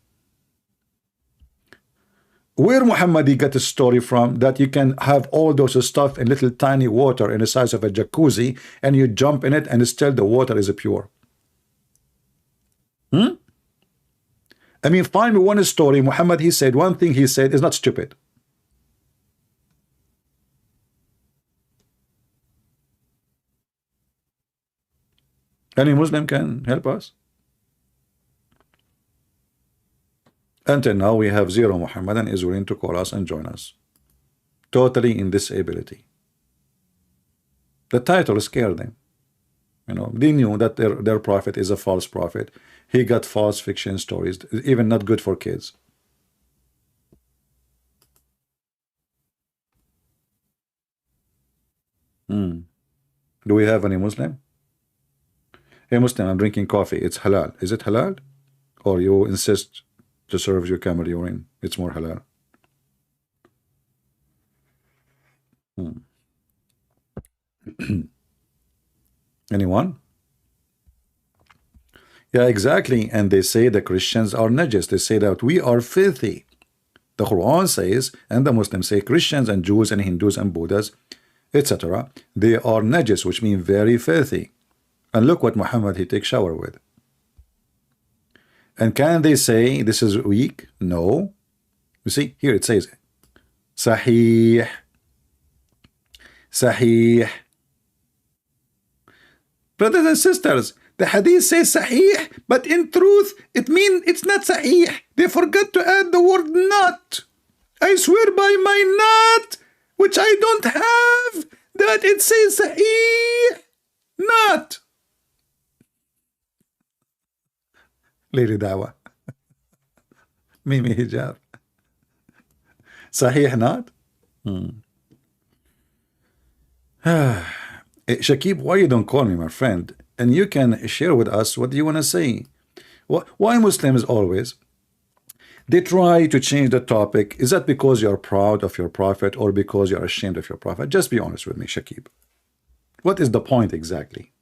Where Muhammad got a story from that you can have all those stuff in little tiny water in the size of a jacuzzi, and you jump in it and still the water is pure? I mean, find me one story. Muhammad, he said one thing, he said is not stupid. Any Muslim can help us? Until now, we have 0 Muhammadan is willing to call us and join us. Totally in disability. The title scared them. You know, they knew that their prophet is a false prophet. He got false fiction stories, even not good for kids. Do we have any Muslim? Hey Muslim, I'm drinking coffee. It's halal. Is it halal? Or you insist to serve your camel urine? It's more halal. Anyone? Yeah, exactly. And they say the Christians are najis. They say that we are filthy. The Quran says, and the Muslims say, Christians and Jews and Hindus and Buddhas, etc., they are najis, which means very filthy. And look what Muhammad he takes shower with. And can they say this is weak? No. You see, here it says Sahih. Sahih. Brothers and sisters, the hadith says Sahih, but in truth, it means it's not Sahih. They forgot to add the word not. I swear by my not, which I don't have, that it says Sahih, not. Lady Dawa. Mimi Hijab. Sahih not? Shakib, why you don't call me, my friend? And you can share with us what you want to say. Why Muslims always they try to change the topic? Is that because you're proud of your prophet or because you're ashamed of your prophet? Just be honest with me, Shakib. What is the point exactly?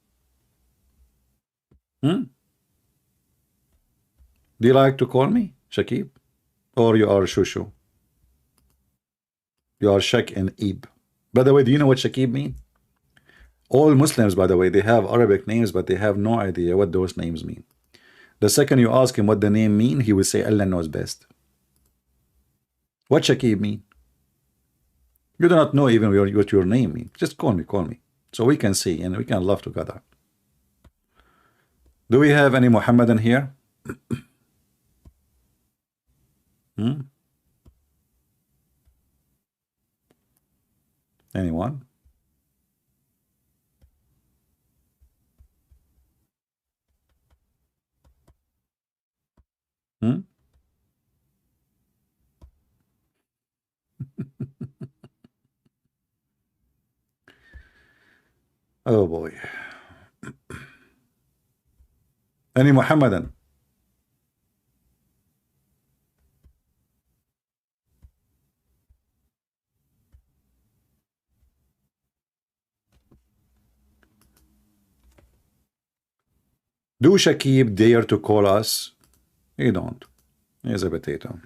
Hmm? Do you like to call me Shakib? Or you are Shushu? You are Shak and Ib. By the way, do you know what Shakib mean? All Muslims, by the way, they have Arabic names, but they have no idea what those names mean. The second you ask him what the name mean, he will say Allah knows best. What Shakib mean? You do not know even what your name means. Just call me, so we can see and we can laugh together. Do we have any Muhammadan here? Anyone? Hmm? Oh boy. Any Muhammadan? Do Shakib dare to call us? He don't. He's a potato.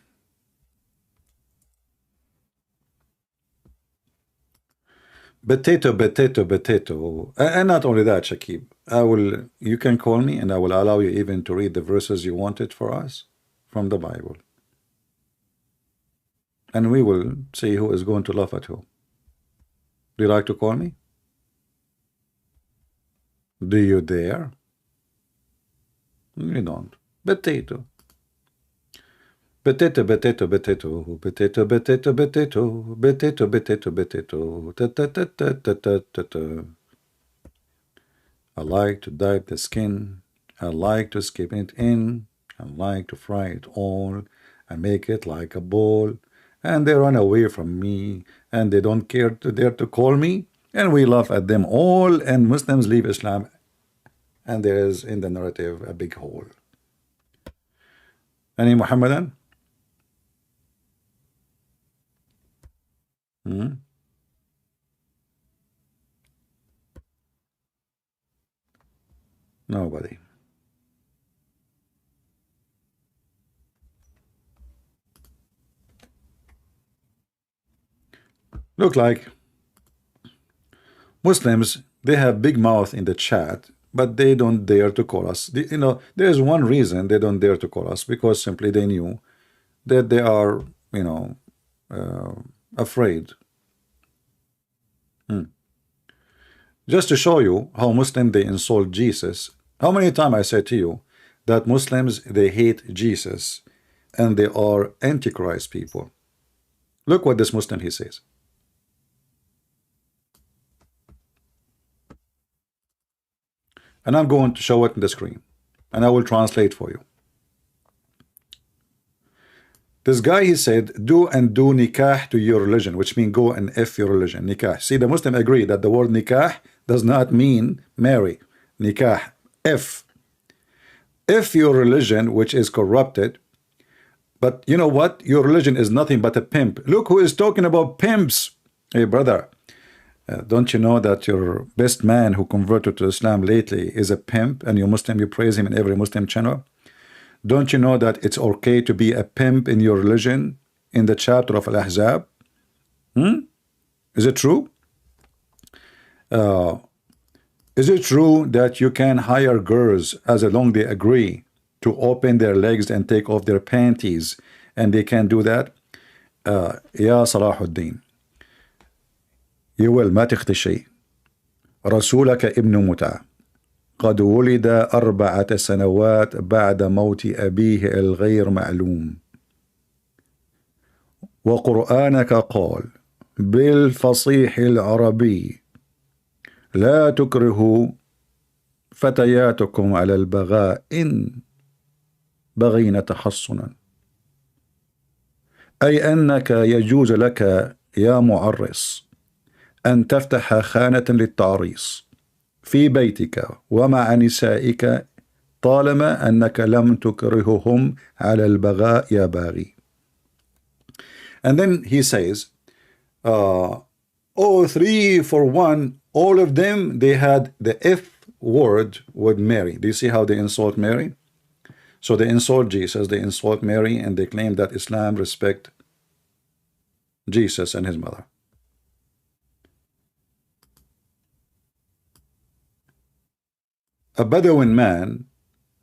Potato. And not only that, Shakib. You can call me and I will allow you even to read the verses you wanted for us from the Bible. And we will see who is going to laugh at who. Do you like to call me? Do you dare? You don't. Potato. Potato. I like to dive the skin. I like to skip it in. I like to fry it all and make it like a ball. And they run away from me and they don't care to dare to call me. And we laugh at them all. And Muslims leave Islam. And there is in the narrative a big hole. Any Muhammadan? Nobody. Look like Muslims, they have big mouth in the chat, but they don't dare to call us. There's one reason they don't dare to call us, because simply they knew that they are, afraid. Just to show you how Muslim they insult Jesus. How many times I said to you that Muslims they hate Jesus and they are Antichrist people. Look what this Muslim he says. And I'm going to show it in the screen and I will translate for you. This guy, he said, do nikah to your religion, which means go and F your religion, nikah. See, the Muslim agree that the word nikah does not mean marry. Nikah, F. F your religion, which is corrupted. But you know what? Your religion is nothing but a pimp. Look who is talking about pimps. Hey, brother, don't you know that your best man who converted to Islam lately is a pimp, and you Muslim, you praise him in every Muslim channel? Don't you know that it's okay to be a pimp in your religion in the chapter of Al-Ahzab? Is it true? Is it true that you can hire girls as long as they agree to open their legs and take off their panties, and they can do that? Ya Salahuddin, يقول ما تخطي شيء رسولك ابن متعة قد ولد 4 سنوات بعد موت أبيه الغير معلوم وقرآنك قال بالفصيح العربي لا تكرهوا فتياتكم على البغاء إن بغين تحصنا، أي أنك يجوز لك يا معرس أن تفتح خانة للتعريس في بيتك ومع نسائك طالما أنك لم تكرههم على البغاء يا باغي. And then he says, oh, 3 for 1, all of them, they had the F word with Mary. Do you see how they insult Mary? So they insult Jesus, they insult Mary, and they claim that Islam respect Jesus and his mother. A Bedouin man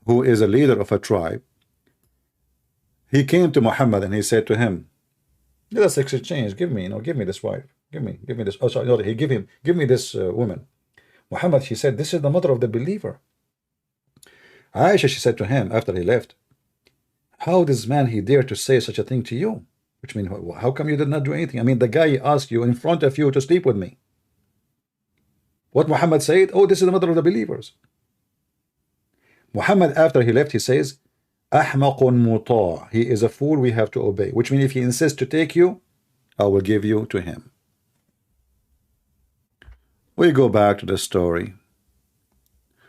who is a leader of a tribe, he came to Muhammad and he said to him, let us exchange, give me this wife, give me this, oh sorry, no, he give me this woman. Muhammad, she said, this is the mother of the believer. Aisha, she said to him after he left, how does man he dare to say such a thing to you? Which means, how come you did not do anything? I mean, the guy asked you in front of you to sleep with me. What Muhammad said, oh, this is the mother of the believers. Muhammad, after he left, he says, Ahmaqun muta', he is a fool we have to obey. Which means if he insists to take you, I will give you to him. We go back to the story.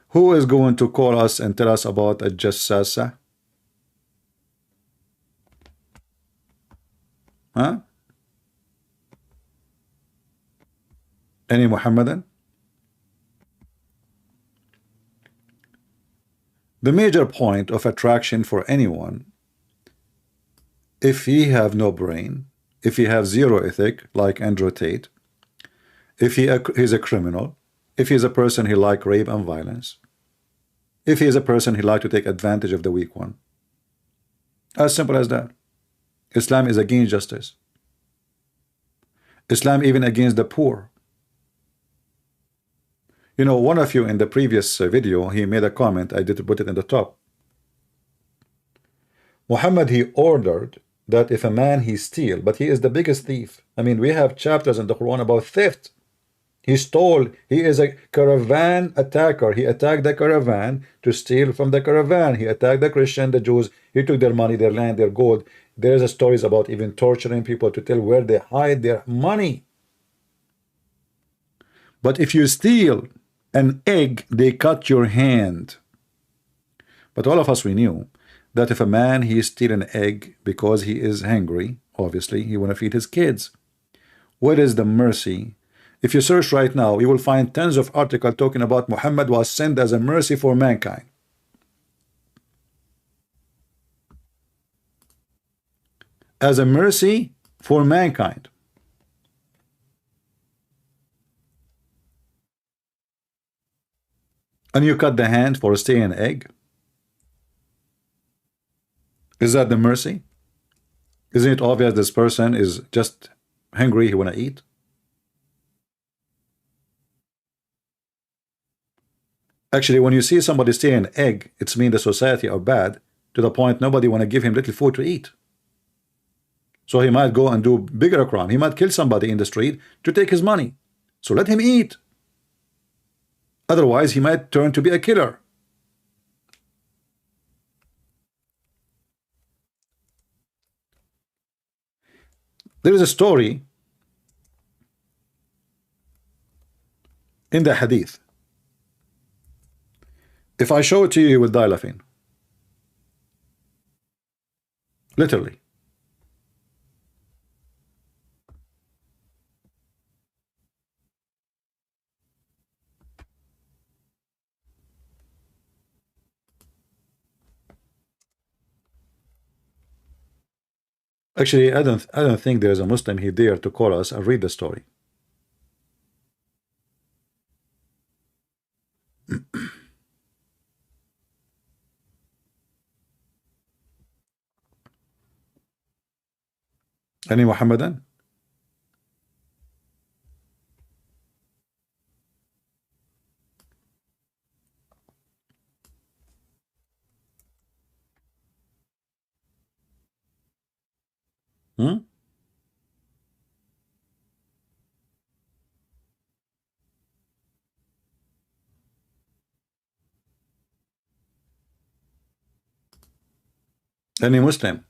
Who is going to call us and tell us about a Jassasah? Huh? Any Muhammadan? The major point of attraction for anyone, if he have no brain, if he have zero ethic, like Andrew Tate, if he's a criminal, if he's a person he like rape and violence, if he is a person he like to take advantage of the weak one. As simple as that. Islam is against justice. Islam even against the poor. You know, one of you in the previous video, he made a comment, I did put it in the top. Muhammad, he ordered that if a man he steal, but he is the biggest thief. I mean, we have chapters in the Quran about theft. He stole, he is a caravan attacker. He attacked the caravan to steal from the caravan. He attacked the Christian, the Jews. He took their money, their land, their gold. There's a stories about even torturing people to tell where they hide their money. But if you steal an egg, they cut your hand. But all of us, we knew that if a man he steal an egg because he is hungry, obviously he want to feed his kids. What is the mercy? If you search right now, you will find tons of articles talking about Muhammad was sent as a mercy for mankind. As a mercy for mankind. And you cut the hand for stealing an egg? Is that the mercy? Isn't it obvious this person is just hungry, he want to eat? Actually, when you see somebody stealing an egg, it's mean the society are bad to the point nobody want to give him little food to eat. So he might go and do bigger crime. He might kill somebody in the street to take his money. So let him eat. Otherwise, he might turn to be a killer. There is a story in the hadith. If I show it to you, you will die laughing. Literally. Actually, I don't think there is a Muslim here dare to call us and read the story. Any Muhammadan? Hmm? Any Muslim?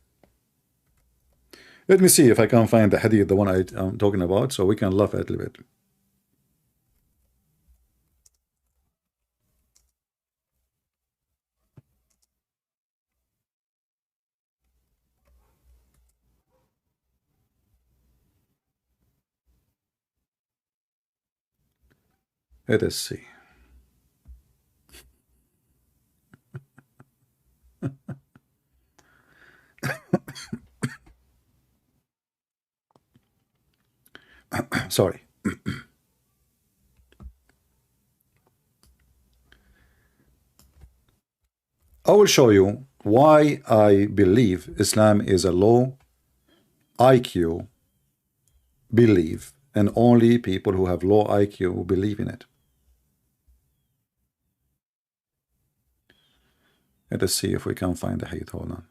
Let me see if I can find the hadith, the one I'm talking about, so we can laugh a little bit. Let us see. Sorry. I will show you why I believe Islam is a low IQ belief, and only people who have low IQ believe in it. Let us see if we can find the hadith. Hold on.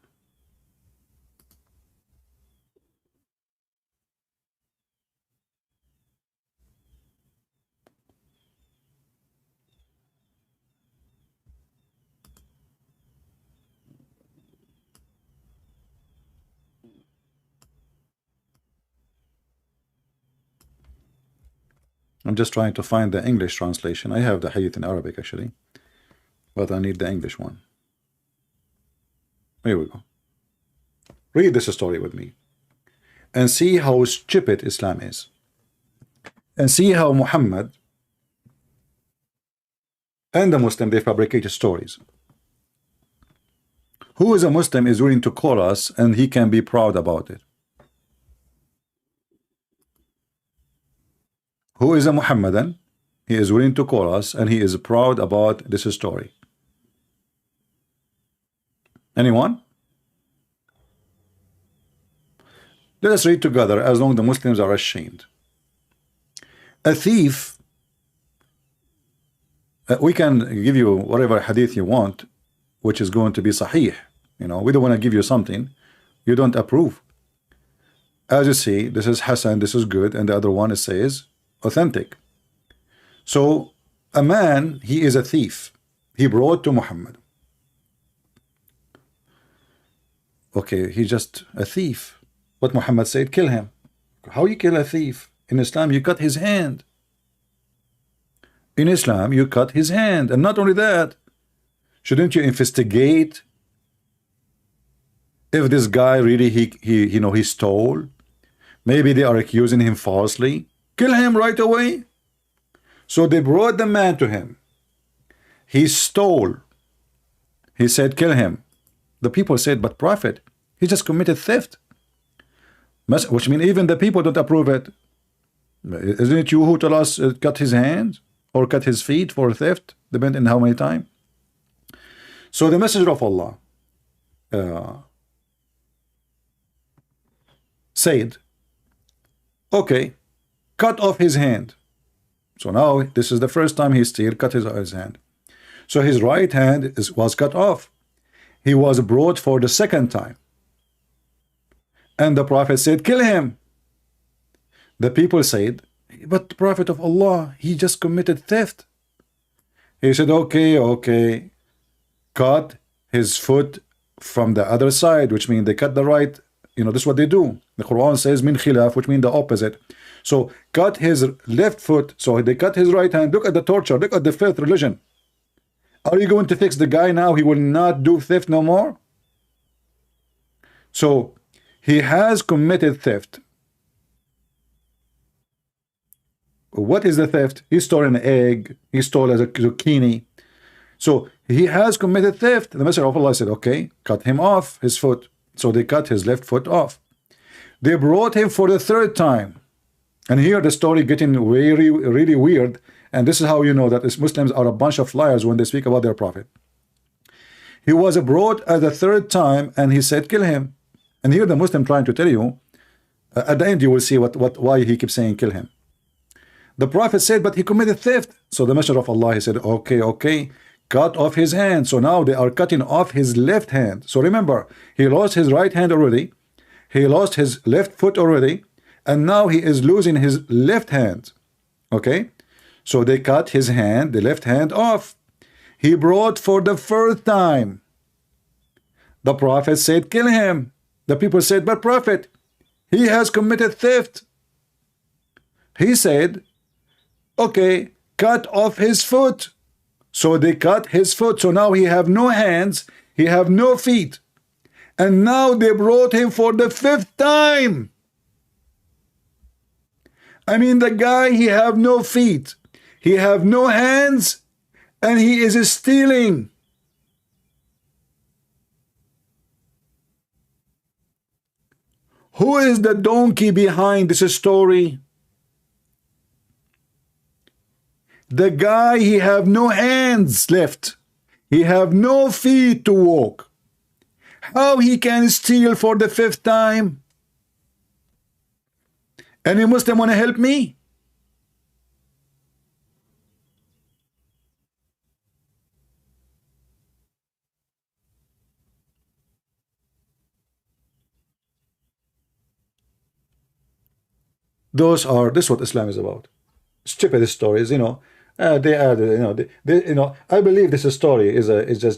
I'm just trying to find the English translation. I have the hadith in Arabic actually, but I need the English one. Here we go. Read this story with me and see how stupid Islam is, and see how Muhammad and the Muslim, they fabricate stories. Who is a Muslim is willing to call us and he can be proud about it? Who is a Muhammadan? He is willing to call us and he is proud about this story. Anyone? Let us read together as long as the Muslims are ashamed. A thief, we can give you whatever hadith you want, which is going to be sahih. You know, we don't want to give you something you don't approve. As you see, this is Hassan, this is good, and the other one says authentic. So a man, he is a thief. He brought to Muhammad. Okay, he's just a thief. But Muhammad said, kill him. How you kill a thief? In Islam, you cut his hand. In Islam, you cut his hand. And not only that, shouldn't you investigate if this guy really he stole? Maybe they are accusing him falsely. Kill him right away. So they brought the man to him. He stole. He said, kill him. The people said, but Prophet, he just committed theft. Which means even the people don't approve it. Isn't it you who tell us cut his hands or cut his feet for theft, depending on how many times? So the messenger of Allah said, okay, cut off his hand. So now this is the first time he still cut his hand. So his right hand was cut off. He was brought for the second time. And the Prophet said, kill him. The people said, but the Prophet of Allah, he just committed theft. He said, okay, cut his foot from the other side, which means they cut the right. You know, this is what they do. The Quran says min khilaf, which means the opposite. So cut his left foot. So they cut his right hand. Look at the torture. Look at the fifth religion. Are you going to fix the guy now? He will not do theft no more. So he has committed theft. What is the theft? He stole an egg. He stole a zucchini. So he has committed theft. The Messenger of Allah said, okay, cut him off his foot. So they cut his left foot off. They brought him for the third time. And here the story getting really weird. And this is how you know that Muslims are a bunch of liars when they speak about their prophet. He was brought at the third time and he said, kill him. And here the Muslim trying to tell you, at the end you will see why he keeps saying kill him. The Prophet said, but he committed theft. So the Messenger of Allah, he said, okay, cut off his hand. So now they are cutting off his left hand. So remember, he lost his right hand already. He lost his left foot already. And now he is losing his left hand. Okay? So they cut his hand, the left hand off. He brought for the first time. The Prophet said, kill him. The people said, but Prophet, he has committed theft. He said, okay, cut off his foot. So they cut his foot. So now he have no hands, he have no feet. And now they brought him for the fifth time. I mean, the guy, he have no feet, He have no hands and he is stealing. Who is the donkey behind this story? The guy, he have no hands left. He have no feet to walk. How he can steal for the 5th time? Any Muslim want to help me? This is what Islam is about. Stupid stories, they added, I believe this story is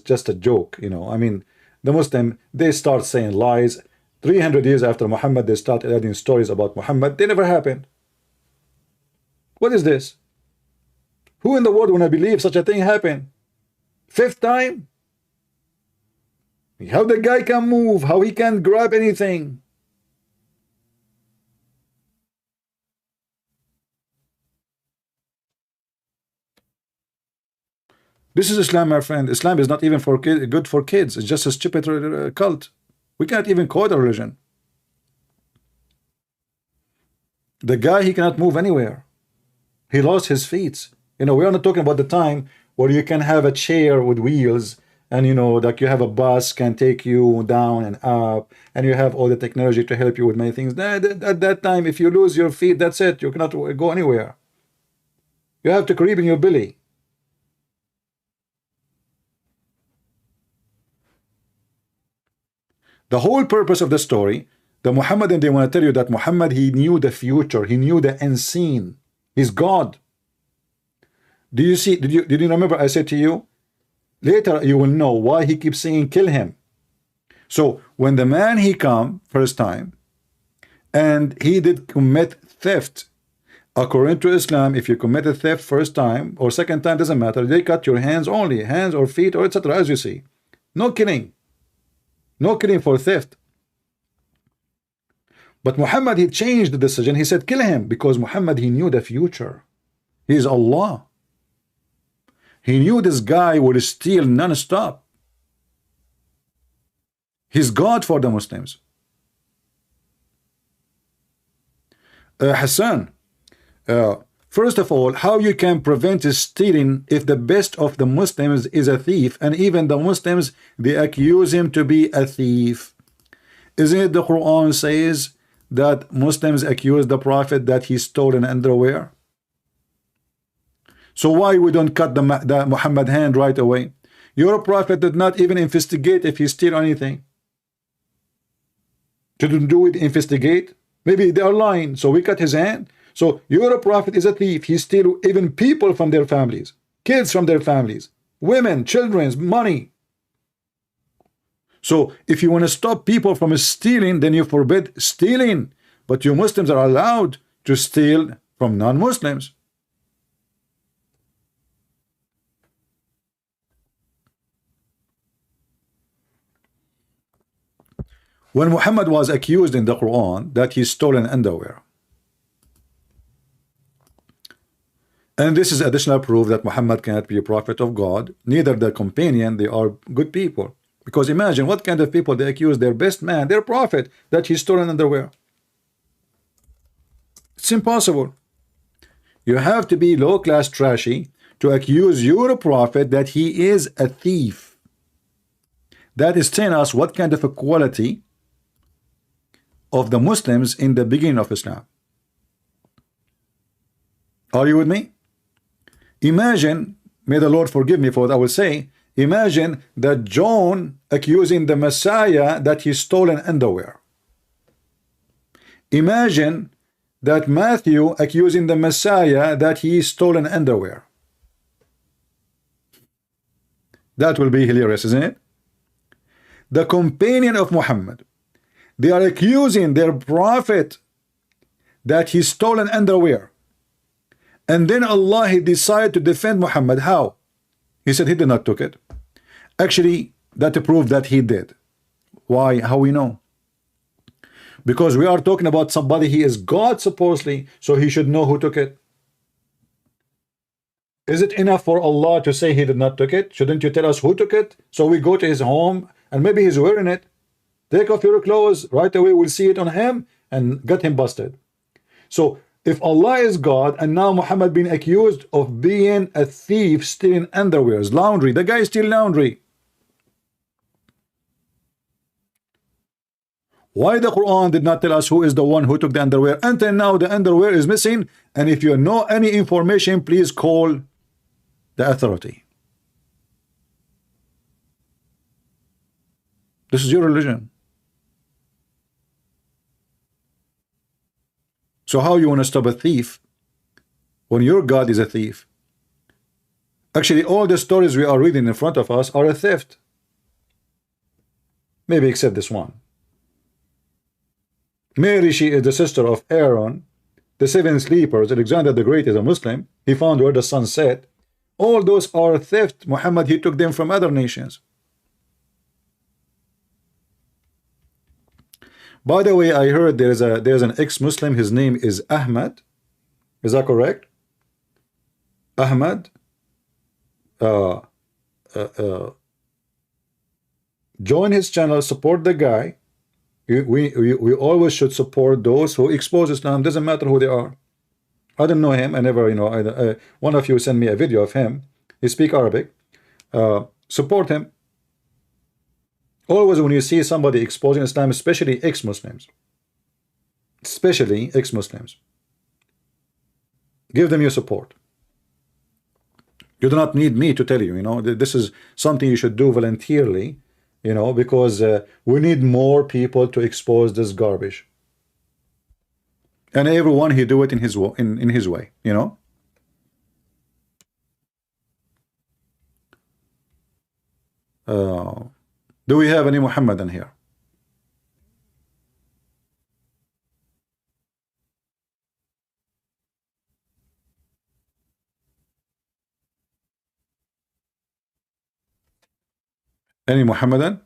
just a joke, I mean, the Muslim, they start saying lies. 300 years after Muhammad, they start adding stories about Muhammad. They never happened. What is this? Who in the world want to believe such a thing happened? 5th time? How the guy can move, how he can grab anything. This is Islam, my friend. Islam is not even for good for kids. It's just a stupid cult. We can't even call it a religion. The guy, he cannot move anywhere. He lost his feet. We are not talking about the time where you can have a chair with wheels and, like you have a bus can take you down and up and you have all the technology to help you with many things. At that time, if you lose your feet, that's it. You cannot go anywhere. You have to creep in your belly. The whole purpose of the story, the Muhammadan, they want to tell you that Muhammad, he knew the future. He knew the unseen. He's God. Do you see? Did you remember I said to you, later you will know why he keeps saying kill him. So when the man, he come first time and he did commit theft, according to Islam, if you commit a theft first time or second time, doesn't matter, they cut your hands only, hands or feet or etc. as you see. No killing. No killing for theft. But Muhammad, he changed the decision. He said kill him because Muhammad, he knew the future. He is Allah. He knew this guy would steal non-stop. He's God for the Muslims. Hassan, first of all, how you can prevent stealing if the best of the Muslims is a thief, and even the Muslims, they accuse him to be a thief? Isn't it the Quran says that Muslims accuse the Prophet that he stole an underwear? So why we don't cut the Muhammad hand right away? Your Prophet did not even investigate if he stole anything. Didn't do it, investigate. Maybe they are lying, so we cut his hand. So your Prophet is a thief. He steals even people from their families, kids from their families, women, children's money. So if you want to stop people from stealing, then you forbid stealing. But you Muslims are allowed to steal from non-Muslims. When Muhammad was accused in the Quran that he stole an underwear, and this is additional proof that Muhammad cannot be a prophet of God, neither the companion, they are good people. Because imagine what kind of people they accuse their best man, their prophet, that he stole an underwear. It's impossible. You have to be low-class trashy to accuse your prophet that he is a thief. That is telling us what kind of a quality of the Muslims in the beginning of Islam. Are you with me? Imagine, may the Lord forgive me for what I will say, imagine that John accusing the Messiah that he stole an underwear. Imagine that Matthew accusing the Messiah that he stole an underwear. That will be hilarious, isn't it? The companion of Muhammad, they are accusing their prophet that he stole an underwear. And then Allah, he decided to defend Muhammad. How? He said he did not took it. Actually, that proved that he did. Why? How we know? Because we are talking about somebody, he is God supposedly, so he should know who took it. Is it enough for Allah to say he did not took it? Shouldn't you tell us who took it? So we go to his home and maybe he's wearing it. Take off your clothes, right away we'll see it on him and get him busted. So if Allah is God and now Muhammad being accused of being a thief, stealing underwears, laundry, the guy steal laundry. Why the Quran did not tell us who is the one who took the underwear? Until now the underwear is missing, and if you know any information, please call the authority. This is your religion. So how you want to stop a thief when your God is a thief? Actually, all the stories we are reading in front of us are a theft. Maybe except this one. Mary, she is the sister of Aaron. The seven sleepers, Alexander the Great is a Muslim. He found where the sun set. All those are theft. Muhammad, he took them from other nations. By the way, I heard there's an ex-Muslim. His name is Ahmad. Is that correct? Ahmad. Join his channel. Support the guy. We always should support those who expose Islam. Doesn't matter who they are. I don't know him. I never, one of you sent me a video of him. He speaks Arabic. Support him. Always when you see somebody exposing Islam, especially ex-Muslims, give them your support. You do not need me to tell you, this is something you should do voluntarily, because we need more people to expose this garbage. And everyone, he do it in his way, Do we have any Muhammadan here? Any Muhammadan?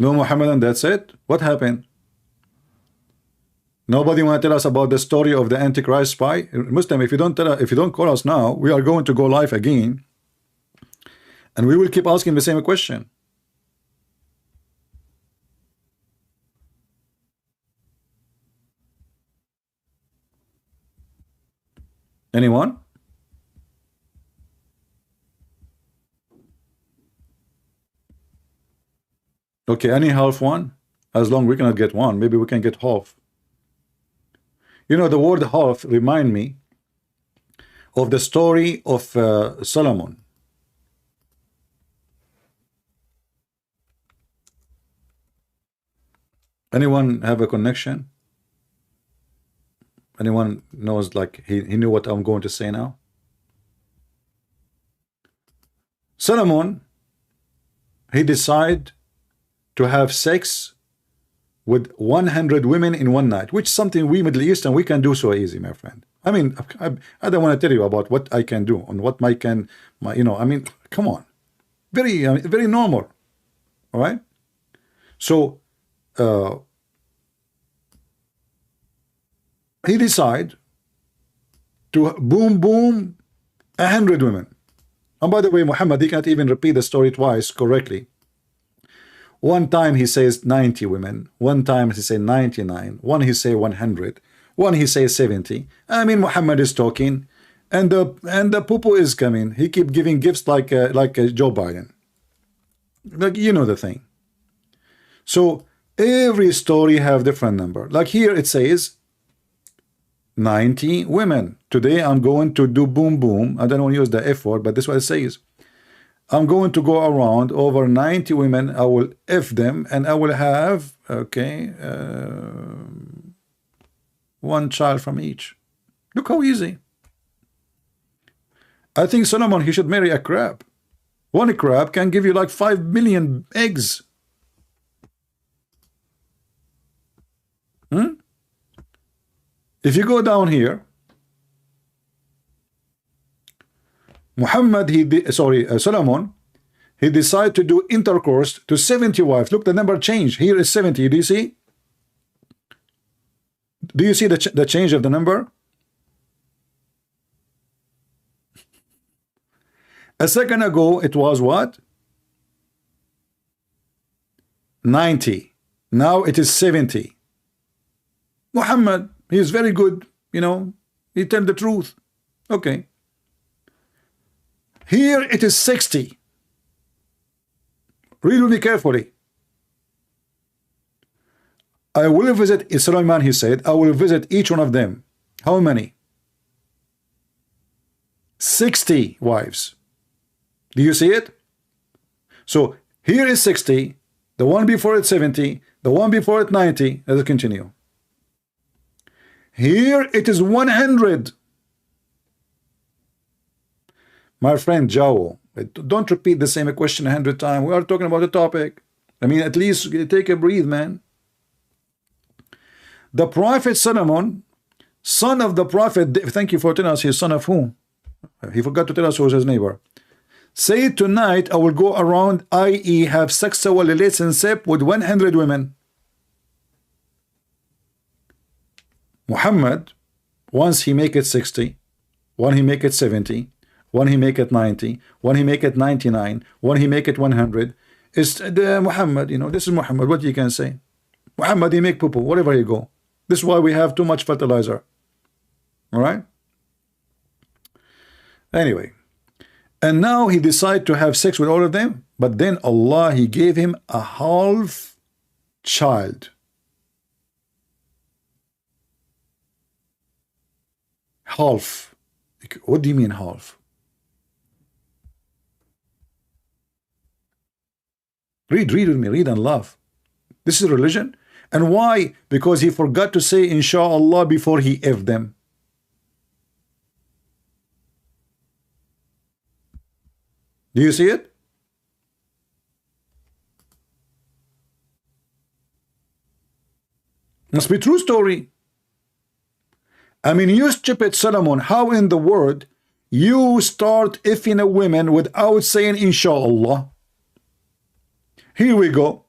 No Muhammadan, that's it? What happened? Nobody want to tell us about the story of the Antichrist spy? Muslim, if you don't call us now, we are going to go live again. And we will keep asking the same question. Anyone? Okay, any half one? As long we cannot get one, maybe we can get half. The word half remind me of the story of Solomon. Anyone have a connection? Anyone knows, like, he knew what I'm going to say now? Solomon, he decided to have sex with 100 women in one night, which is something we Middle Eastern, we can do so easy, my friend. I mean, I don't want to tell you about what I can do and what I mean, come on. Very, very normal. All right? So, he decided to boom 100 women. And by the way, Muhammad, he can't even repeat the story twice correctly. One time he says 90 women, one time he says 99, one he say 100, one he says 70. I mean, Muhammad is talking, and the poo-poo is coming. He keep giving gifts like Joe Biden. Like, the thing. So every story have different number. Like here it says 90 women. Today I'm going to do boom. I don't want to use the F word, but this is what it says. I'm going to go around over 90 women. I will F them, and I will have, one child from each. Look how easy. I think Solomon, he should marry a crab. One crab can give you like 5 million eggs. If you go down here, Solomon, he decided to do intercourse to 70 wives. Look, the number changed. Here is 70. Do you see? Do you see the change of the number? A second ago, it was what? 90. Now it is 70. Muhammad, he is very good, you know, he tell the truth. Okay. Here it is 60. Read with me carefully. I will visit Sulaiman, he said, I will visit each one of them. How many? 60 wives. Do you see it? So here is 60, the one before it 70, the one before it 90. Let's continue. Here it is 100. My friend Jao, don't repeat the same question 100 times. We are talking about a topic. I mean, at least take a breathe, man. The Prophet Solomon, son of the Prophet, thank you for telling us his son of whom? He forgot to tell us who was his neighbor. Say tonight I will go around, i.e. have sexual relationship with 100 women. Muhammad, once he make it 60, one he make it 70, one he make it 90, one he make it 99, one he make it 100. It's the Muhammad, you know, this is Muhammad. What you can say? Muhammad, he make poo-poo wherever he go. This is why we have too much fertilizer. All right? Anyway. And now he decided to have sex with all of them, but then Allah, he gave him a half child. Half. What do you mean half? Read with me, read and laugh. This is religion. And why? Because he forgot to say inshallah before he F them. Do you see it? Must be true story. I mean, you stupid Solomon, how in the world you start effing a woman without saying inshallah? Here we go.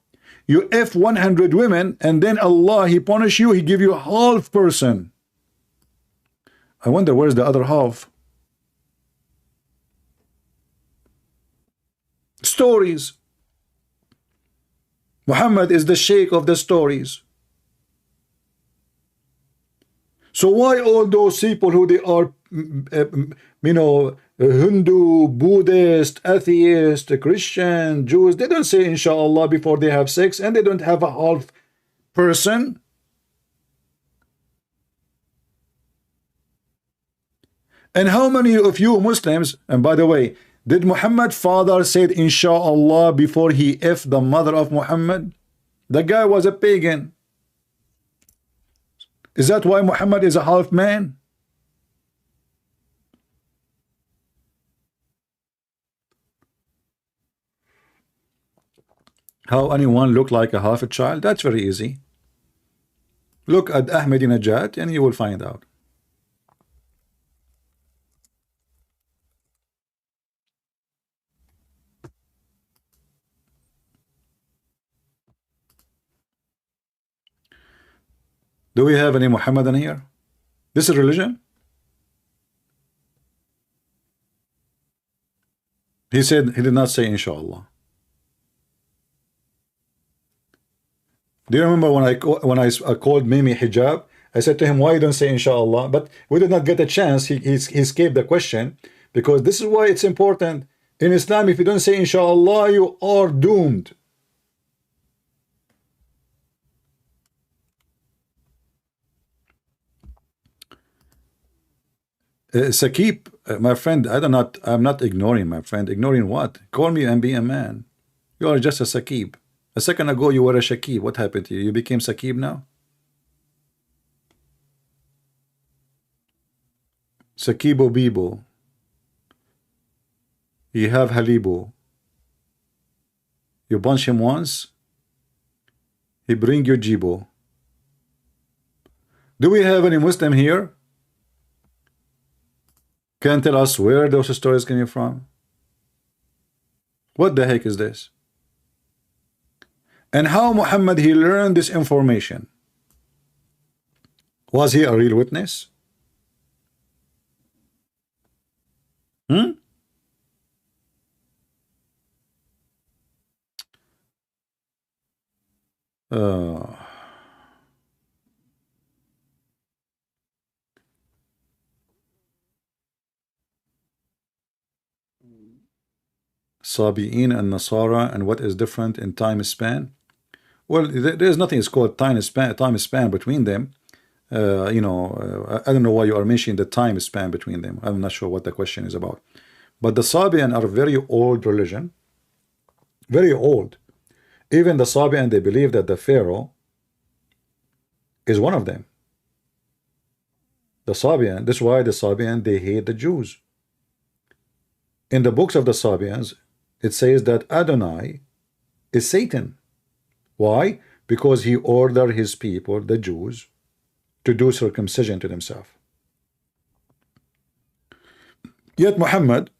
You F 100 women and then Allah, he punish you, he give you a half person. I wonder where's the other half? Stories. Muhammad is the sheikh of the stories. So why all those people who they are, you know, Hindu, Buddhist, atheist, Christian, Jews, they don't say inshallah before they have sex, and they don't have a half person? And how many of you Muslims, and by the way, did Muhammad's father said inshallah before he F the mother of Muhammad? The guy was a pagan. Is that why Muhammad is a half man? How anyone look like a half a child? That's very easy. Look at Ahmadinejad and you will find out. Do we have any Muhammadan here? This is religion? He said he did not say inshallah. Do you remember when I called Mimi hijab? I said to him, why you don't say inshallah? But we did not get a chance. He escaped the question, because this is why it's important. In Islam, if you don't say inshallah, you are doomed. Sakib, my friend, I'm not ignoring my friend. Ignoring what? Call me and be a man. You are just a Sakib. A second ago you were a Shakib. What happened to you? You became Sakib now? Sakibo Bibo. You have Halibo. You punch him once, he bring you Jibo. Do we have any Muslim here? Can tell us where those stories came from? What the heck is this? And how Muhammad he learned this information? Was he a real witness? Hmm? Uh, Sabi'in and Nasara, and what is different in time span? Well, there's nothing is called time span between them. I don't know why you are mentioning the time span between them. I'm not sure what the question is about. But the Sabian are a very old religion, very old. Even the Sabian, they believe that the Pharaoh is one of them. The Sabian, that's why the Sabian, they hate the Jews. In the books of the Sabians, it says that Adonai is Satan. Why? Because he ordered his people, the Jews, to do circumcision to themselves. Yet Muhammad,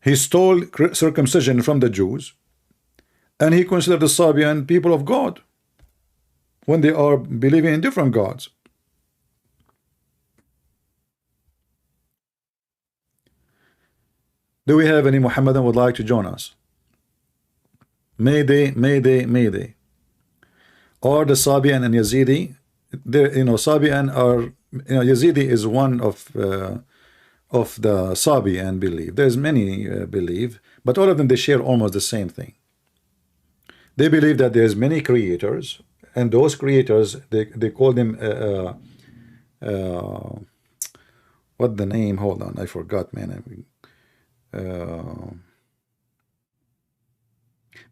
he stole circumcision from the Jews, and he considered the Sabian people of God when they are believing in different gods. Do we have any Muhammadan would like to join us? Mayday, Mayday, Mayday. Or the Sabian and Yazidi, Sabian are, Yazidi is one of the Sabian belief. There's many believe, but all of them, they share almost the same thing. They believe that there's many creators, and those creators, they call them what the name? Hold on, I forgot, man.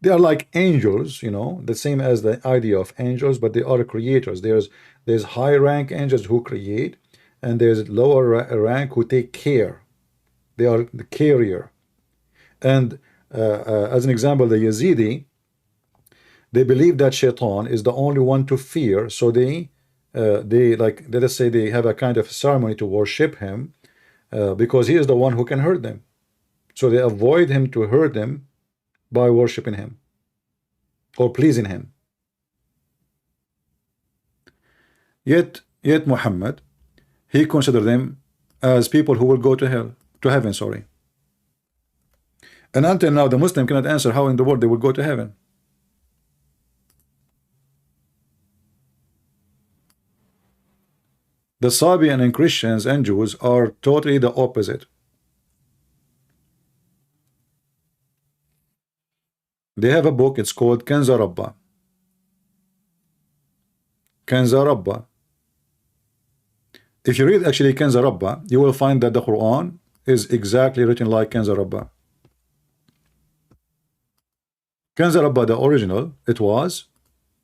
They are like angels, the same as the idea of angels, but they are creators. There's high rank angels who create, and there's lower rank who take care. They are the carrier. And as an example, the Yazidi, they believe that Shaitan is the only one to fear, so they like, let us say, they have a kind of ceremony to worship him, because he is the one who can hurt them. So they avoid him to hurt them by worshiping him or pleasing him. Yet Muhammad, he considered them as people who will go to heaven, sorry. And until now, the Muslim cannot answer how in the world they will go to heaven. The Sabian and Christians and Jews are totally the opposite. They have a book, it's called Kanza Rabba. Kanza Rabba. If you read actually Kanza Rabba, you will find that the Quran is exactly written like Kanza Rabba. Kanza Rabba, the original, it was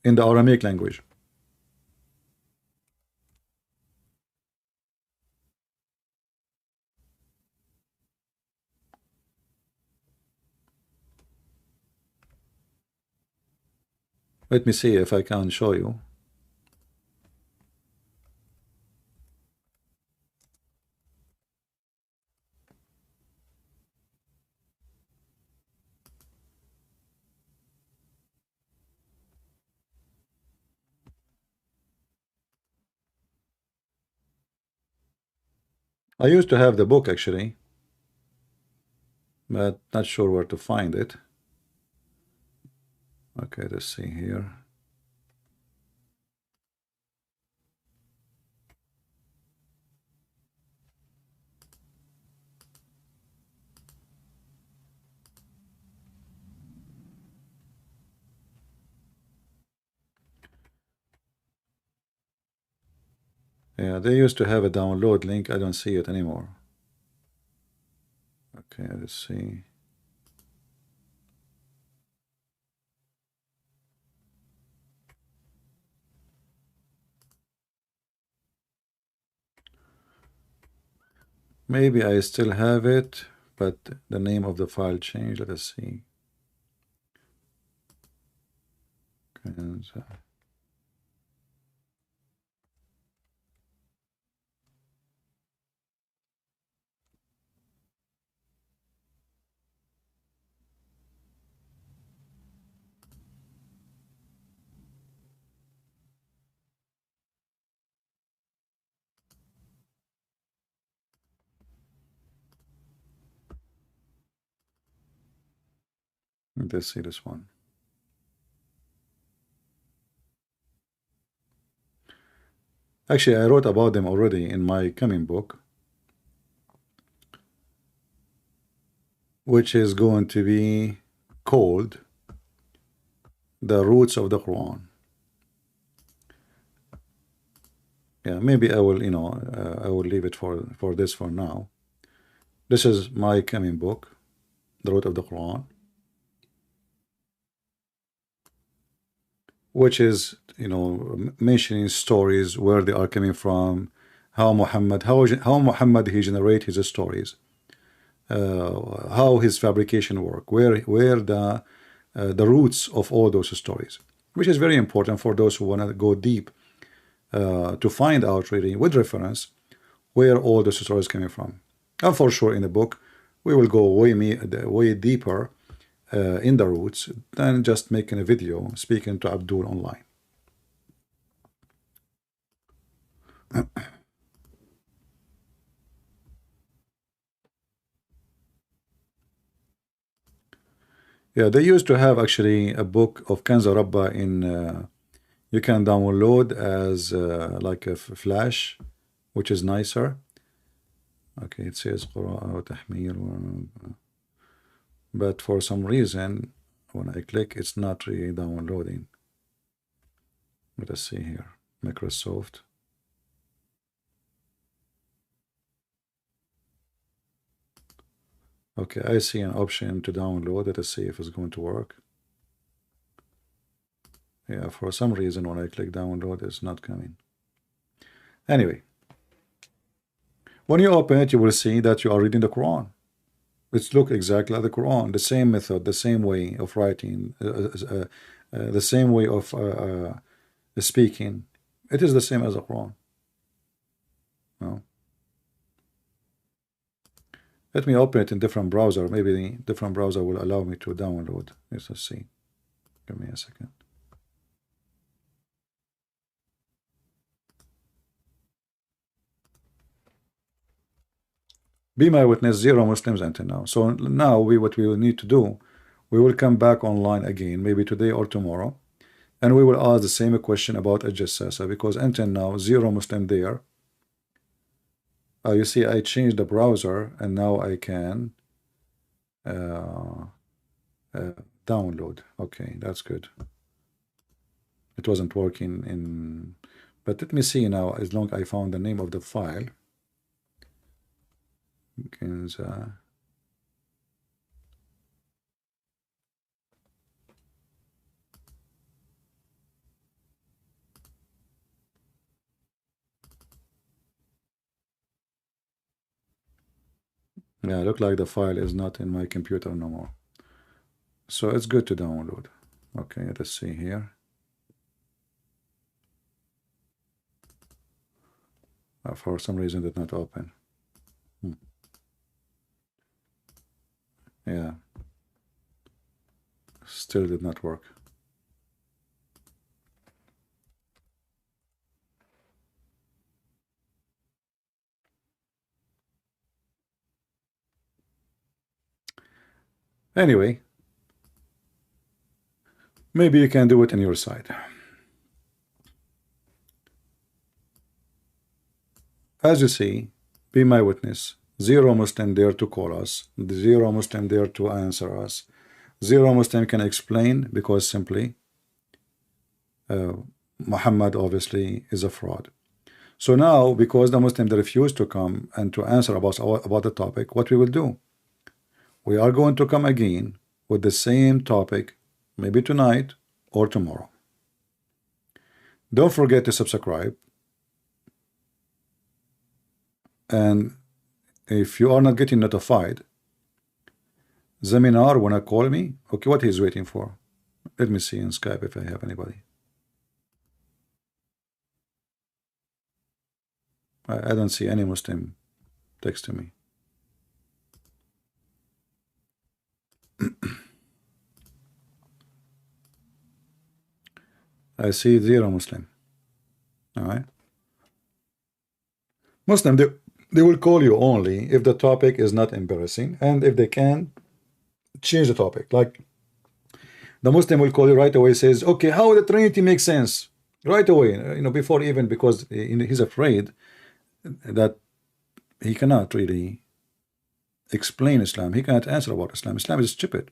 in the Aramaic language. Let me see if I can show you. I used to have the book actually, but not sure where to find it. Okay, let's see here. Yeah, they used to have a download link. I don't see it anymore. Okay, let's see. Maybe I still have it, but the name of the file changed. Let us see. Let's see this one. Actually, I wrote about them already in my coming book, which is going to be called The Roots of the Quran. Yeah, maybe I will, I will leave it for this for now. This is my coming book, The Root of the Quran, which is, mentioning stories, where they are coming from, how Muhammad he generate his stories, how his fabrication work, where the roots of all those stories, which is very important for those who want to go deep, to find out really with reference where all the stories coming from. And for sure in the book we will go way deeper in the roots than just making a video speaking to Abdul online. Yeah, they used to have actually a book of Kanza Rabba in you can download as like a flash, which is nicer. Okay, it says but for some reason when I click it's not really downloading. Let us see here, Microsoft. Okay, I see an option to download. Let us see if it's going to work. Yeah, for some reason when I click download it's not coming. Anyway, when you open it you will see that you are reading the Quran. It's look exactly like the Quran, the same method, the same way of writing, the same way of speaking. It is the same as the Quran. No. Let me open it in different browser. Maybe the different browser will allow me to download. Let's see. Give me a second. Be my witness, 0 Muslims until now. So now what we will need to do, we will come back online again, maybe today or tomorrow, and we will ask the same question about a Jassasah, because until now 0 Muslim there. You see, I changed the browser and now I can download. Okay, that's good. It wasn't working in, but let me see now, as long as I found the name of the file. Yeah, look like the file is not in my computer no more. So it's good to download. Okay, let's see here. For some reason it did not open. Yeah, still did not work. Anyway, maybe you can do it on your side. As you see, be my witness, 0 Muslim there to call us, 0 Muslim there to answer us, 0 Muslim can explain, because simply Muhammad obviously is a fraud. So now, because the Muslim refused to come and to answer about the topic, what we will do, we are going to come again with the same topic, maybe tonight or tomorrow. Don't forget to subscribe, and if you are not getting notified, Zeminar wanna call me? Okay, what he's waiting for? Let me see in Skype if I have anybody. I don't see any Muslim texting me. I see 0 Muslim. All right. Muslim, they will call you only if the topic is not embarrassing and if they can change the topic. Like The Muslim will call you right away, says, okay, how the Trinity makes sense? Right away, before even, because he's afraid that he cannot really explain Islam. He cannot answer about Islam. Islam is stupid.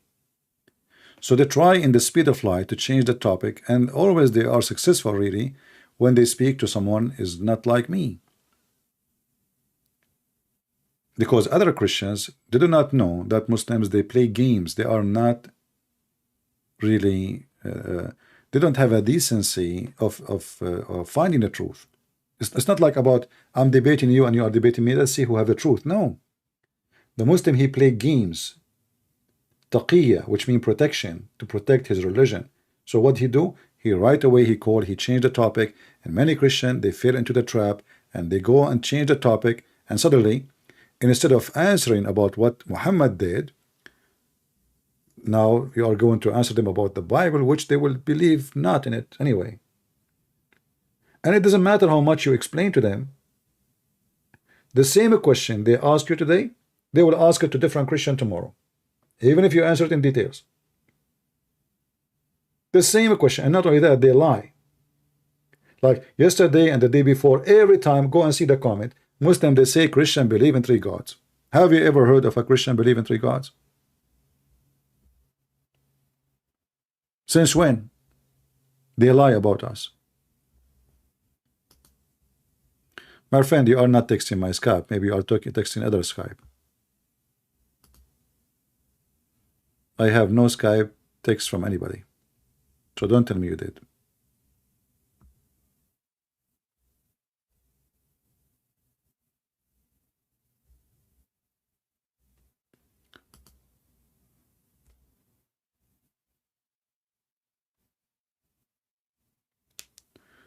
So they try in the speed of light to change the topic, and always they are successful really when they speak to someone is not like me. Because other Christians, they do not know that Muslims, they play games. They are not really, they don't have a decency of finding the truth. It's not like about I'm debating you and you are debating me. Let's see who have the truth. No. The Muslim, he play games. Taqiyya, which means protection, to protect his religion. So what he do? He right away he changed the topic, and many Christians, they fell into the trap, and they go and change the topic, and suddenly, instead of answering about what Muhammad did, now you are going to answer them about the Bible, which they will believe not in it anyway. And it doesn't matter how much you explain to them. The same question they ask you today, they will ask it to different Christian tomorrow, even if you answer it in details. The same question, and not only that, they lie. Like yesterday and the day before, every time, go and see the comment. Muslim, they say Christian believe in 3 gods. Have you ever heard of a Christian believe in 3 gods? Since when? They lie about us. My friend, you are not texting my Skype. Maybe you are texting other Skype. I have no Skype text from anybody. So don't tell me you did.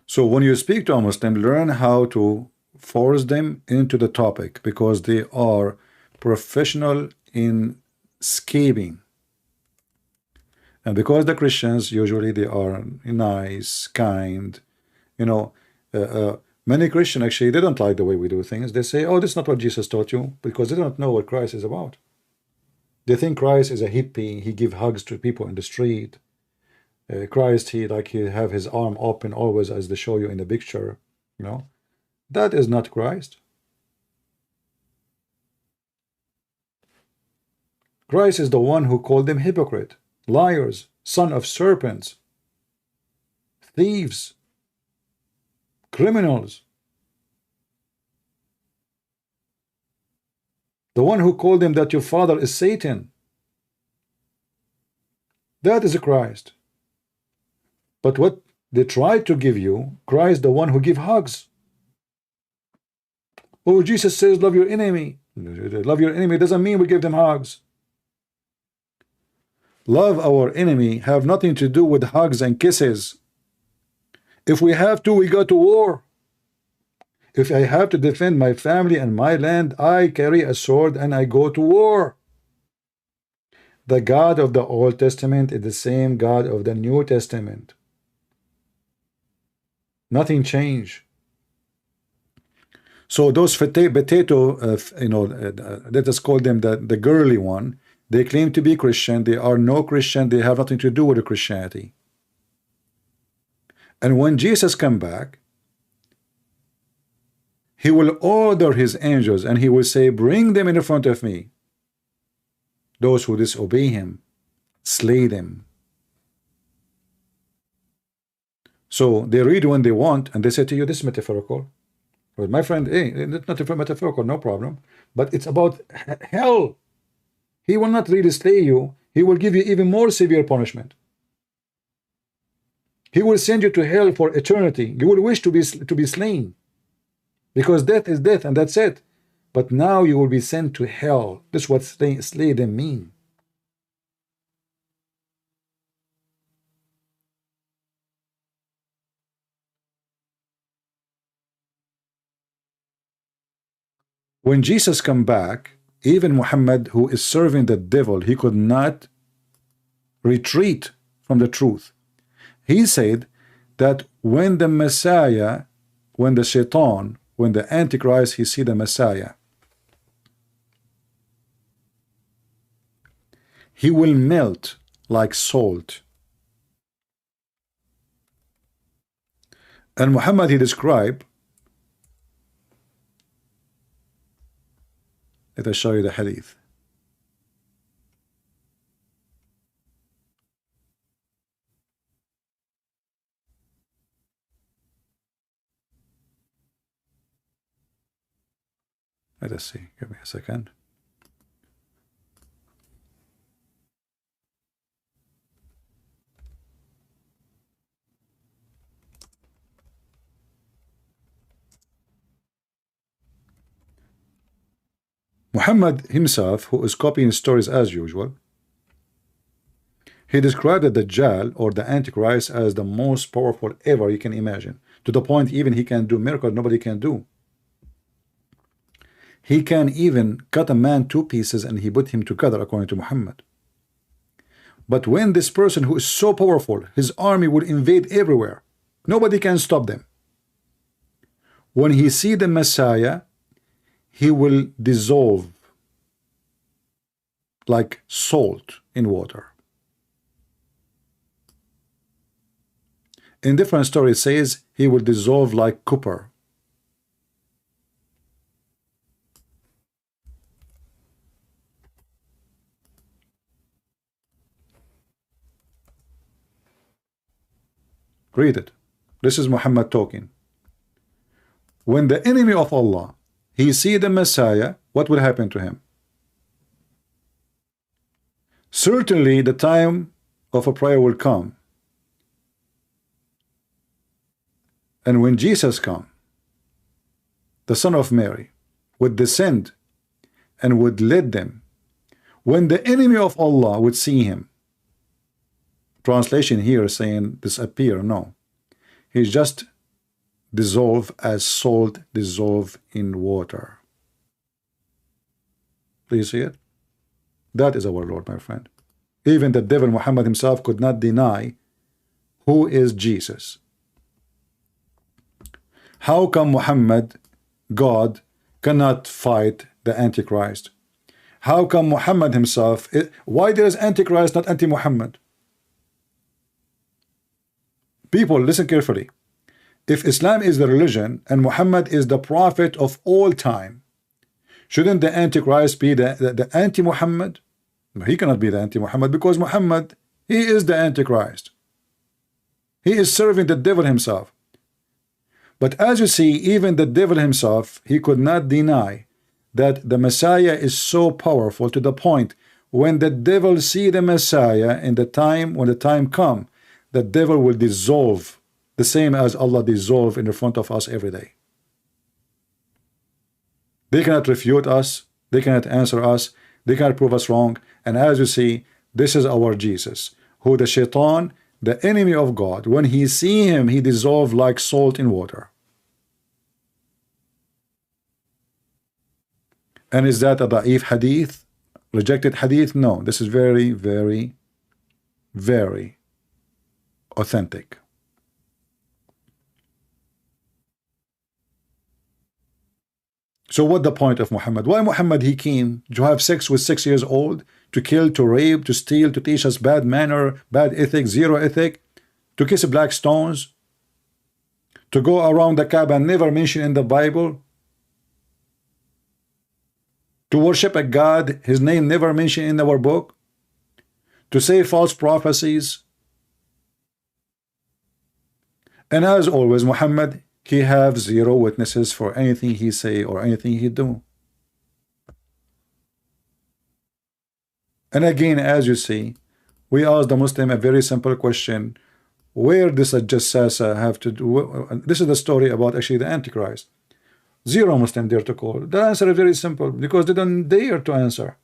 So when you speak to a Muslim, learn how to force them into the topic, because they are professional in escaping. And because the Christians, usually they are nice, kind, many Christians actually, they don't like the way we do things. They say, oh, this is not what Jesus taught you, because they don't know what Christ is about. They think Christ is a hippie. He give hugs to people in the street. Christ, he have his arm open always, as they show you in the picture. That is not Christ. Christ is the one who called them hypocrite, liars, son of serpents, thieves, criminals. The one who called them that your father is Satan. That is a Christ. But what they tried to give you, Christ, the one who give hugs. Oh, Jesus says love your enemy. Love your enemy doesn't mean we give them hugs. Love our enemy have nothing to do with hugs and kisses. If we have to, we go to war. If I have to defend my family and my land, I carry a sword and I go to war. The God of the Old Testament is the same God of the New Testament. Nothing changed. So those potato, let us call them the girly one. They claim to be Christian. They are no Christian. They have nothing to do with Christianity. And when Jesus come back, he will order his angels and he will say, bring them in front of me. Those who disobey him, slay them. So they read when they want, and they say to you, this is metaphorical. But my friend, hey, it's not metaphorical, no problem. But it's about hell. He will not really slay you. He will give you even more severe punishment. He will send you to hell for eternity. You will wish to be slain, because death is death, and that's it. But now you will be sent to hell. This is what slay them mean. When Jesus come back, even Muhammad, who is serving the devil, he could not retreat from the truth. He said that when the Messiah, when the Shaitan, when the Antichrist, he see the Messiah, he will melt like salt And Muhammad, he described, let us show you the hadith. Let us see. Give me a second. Muhammad himself, who is copying stories as usual, he described the Dajjal or the Antichrist as the most powerful ever you can imagine, to the point even he can do miracles nobody can do. He can even cut a man to pieces and he put him together, according to Muhammad. But when this person who is so powerful, his army will invade everywhere, nobody can stop them. When he see the Messiah, he will dissolve like salt in water. In different stories, it says he will dissolve like copper. Read it. This is Muhammad talking. When the enemy of Allah, he see the Messiah, what will happen to him? Certainly the time of a prayer will come. And when Jesus come, the son of Mary, would descend and would lead them, when the enemy of Allah would see him, translation here saying disappear, no, he's just dissolve as salt dissolve in water. Please see it. That is our Lord, my friend. Even the devil Muhammad himself could not deny who is Jesus. How come Muhammad, God, cannot fight the Antichrist? How come Muhammad himself, why there is Antichrist, not anti-Muhammad? People, listen carefully. If Islam is the religion and Muhammad is the prophet of all time, shouldn't the Antichrist be the anti-Muhammad? No, he cannot be the anti-Muhammad, because Muhammad, he is the Antichrist. He is serving the devil himself. But as you see, even the devil himself, he could not deny that the Messiah is so powerful, to the point when the devil see the Messiah in the time, when the time come, the devil will dissolve, the same as Allah dissolve in the front of us every day. They cannot refute us, they cannot answer us, they cannot prove us wrong. And as you see, this is our Jesus, who the shaitan, the enemy of God, when he see him, he dissolve like salt in water. And is that a da'if hadith, rejected hadith? No, this is very, very, very authentic. So what the point of Muhammad? Why Muhammad, he came to have sex with 6 years old, to kill, to rape, to steal, to teach us bad manner, bad ethic, zero ethic, to kiss black stones, to go around the Kaaba and never mention in the Bible, to worship a God, his name never mentioned in our book, to say false prophecies. And as always, Muhammad, he have zero witnesses for anything he say or anything he do. And again, as you see, we ask the Muslim a very simple question: where does a Jassasah have to do? This is the story about actually the Antichrist. Zero Muslim dare to call. The answer is very simple, because they don't dare to answer.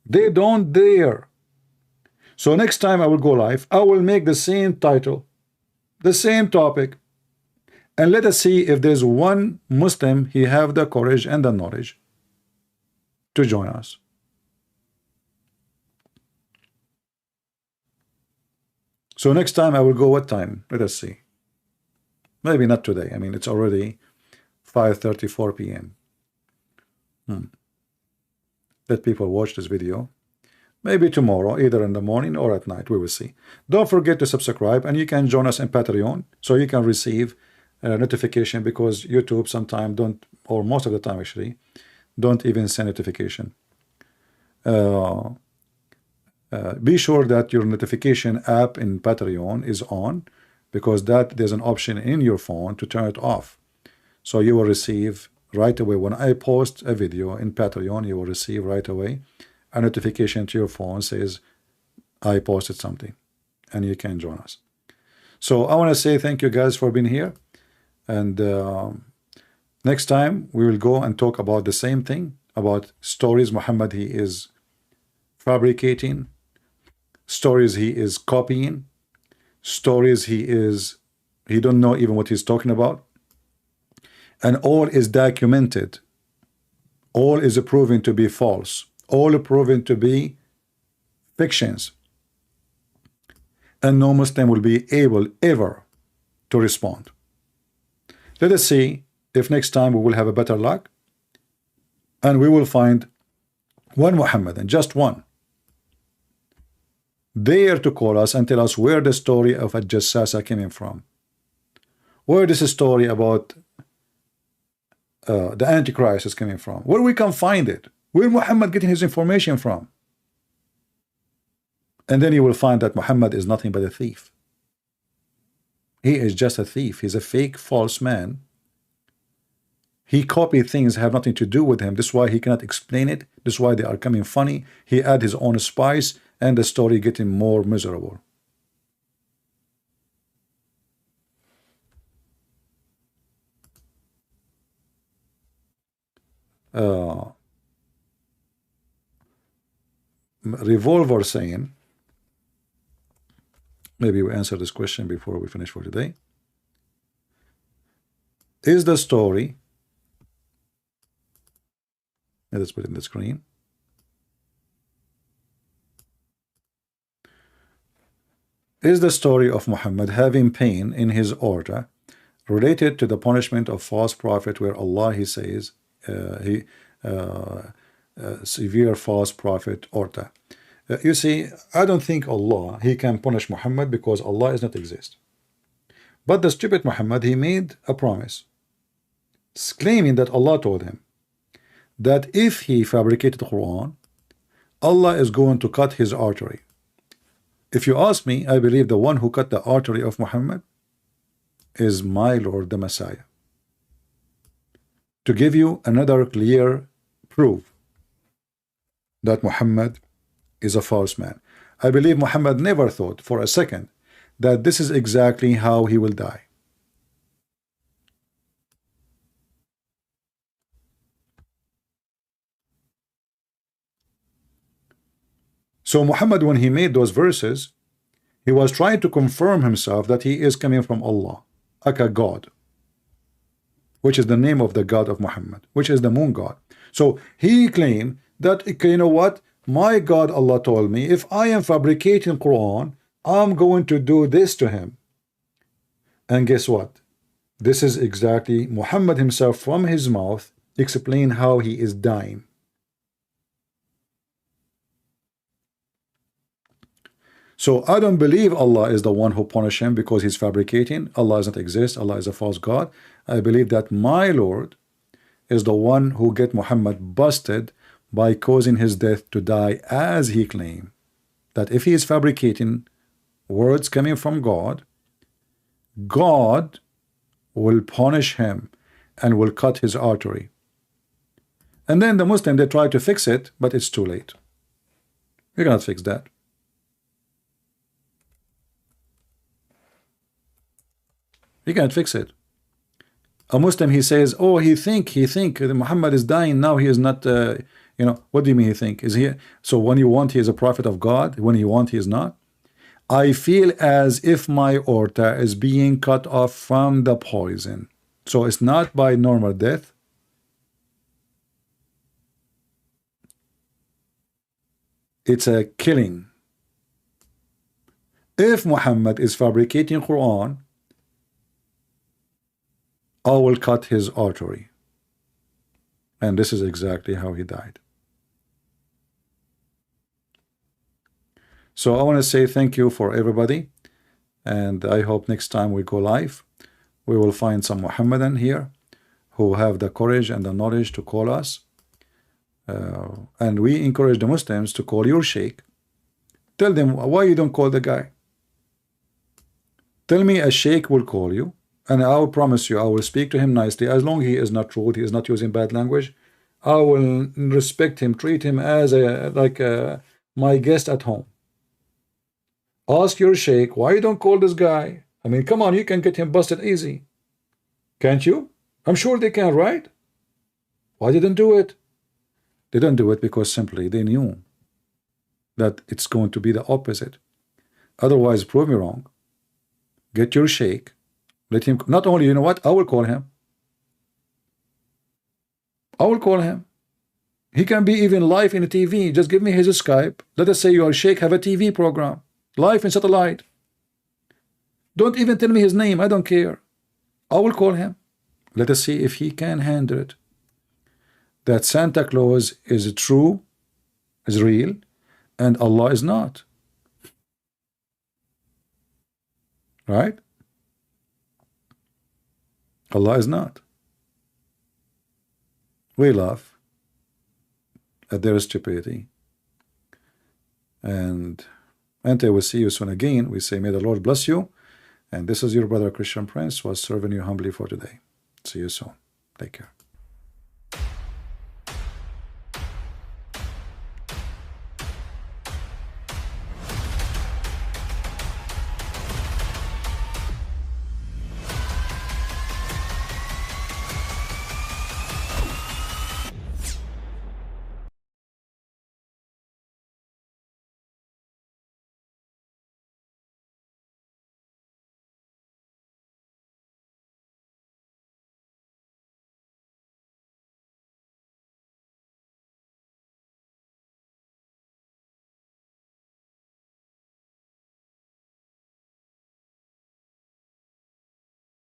They don't dare. So next time I will go live, I will make the same title, the same topic, and let us see if there's one Muslim he have the courage and the knowledge to join us. So next time I will go what time? Let us see. Maybe not today. I mean, it's already 5:34 p.m. Let people watch this video. Maybe tomorrow, either in the morning or at night. We will see. Don't forget to subscribe, and you can join us in Patreon so you can receive a notification, because YouTube sometimes don't, or most of the time actually, don't even send notification. Be sure that your notification app in Patreon is on, because that there's an option in your phone to turn it off. So you will receive right away when I post a video in Patreon, you will receive right away a notification to your phone says I posted something, and you can join us. So I want to say thank you guys for being here, and next time we will go and talk about the same thing, about stories Muhammad he is fabricating, stories he is copying, stories he don't know even what he's talking about, and all is documented, all is proven to be false, all proven to be fictions, and no Muslim will be able ever to respond. Let us see if next time we will have a better luck, and we will find one Muhammad, and just one, dare to call us and tell us where the story of a Jassasah came from, where this story about the Antichrist is coming from, where we can find it, where Muhammad getting his information from. And then you will find that Muhammad is nothing but a thief. He is just a thief. He's a fake, false man. He copied things that have nothing to do with him. This is why he cannot explain it. This is why they are coming funny. He add his own spice, and the story getting more miserable. Revolver saying, maybe we answer this question before we finish for today. Is the story, let's put it in the screen. Is the story of Muhammad having pain in his aorta related to the punishment of false prophet, where Allah he says severe false prophet aorta? You see, I don't think Allah he can punish Muhammad, because Allah does not exist. But the stupid Muhammad, he made a promise claiming that Allah told him that if he fabricated the Quran, Allah is going to cut his artery. If you ask me, I believe the one who cut the artery of Muhammad is my Lord the Messiah. To give you another clear proof that Muhammad is a false man. I believe Muhammad never thought for a second that this is exactly how he will die. So Muhammad, when he made those verses, he was trying to confirm himself that he is coming from Allah, Aka God, which is the name of the God of Muhammad, which is the moon God. So he claimed that, you know what, my God, Allah told me, if I am fabricating Quran, I'm going to do this to him. And guess what? This is exactly Muhammad himself from his mouth explain how he is dying. So I don't believe Allah is the one who punished him because he's fabricating. Allah does not exist. Allah is a false God. I believe that my Lord is the one who get Muhammad busted by causing his death to die, as he claimed that if he is fabricating words coming from God, God will punish him and will cut his artery. And then the Muslim, they try to fix it, but it's too late. You cannot fix that. You can't fix it. A Muslim, he says, oh, he think Muhammad is dying now, he is not, you know, what do you mean he think? Is he, so when you want, he is a prophet of God, when you want, he is not? I feel as if my aorta is being cut off from the poison. So it's not by normal death. It's a killing. If Muhammad is fabricating Quran, I will cut his artery. And this is exactly how he died. So I want to say thank you for everybody, and I hope next time we go live, we will find some Muhammadan here who have the courage and the knowledge to call us. And we encourage the Muslims to call your sheikh. Tell them why you don't call the guy. Tell me a sheikh will call you, and I will promise you I will speak to him nicely. As long as he is not rude, he is not using bad language, I will respect him, treat him as my guest at home. Ask your sheikh why you don't call this guy. I mean, come on, you can get him busted easy, can't you? I'm sure they can, right? Why didn't do it? They didn't do it because simply they knew that it's going to be the opposite. Otherwise, prove me wrong. Get your sheikh. Let him, not only, you know what, I will call him. I will call him. He can be even live in a TV. Just give me his Skype. Let us say your sheikh have a TV program, live in satellite. Don't even tell me his name. I don't care. I will call him. Let us see if he can handle it. That Santa Claus is true, is real, and Allah is not. Right? Allah is not. We laugh at their stupidity. And until we see you soon again, we say, may the Lord bless you. And this is your brother Christian Prince, was serving you humbly for today. See you soon. Take care.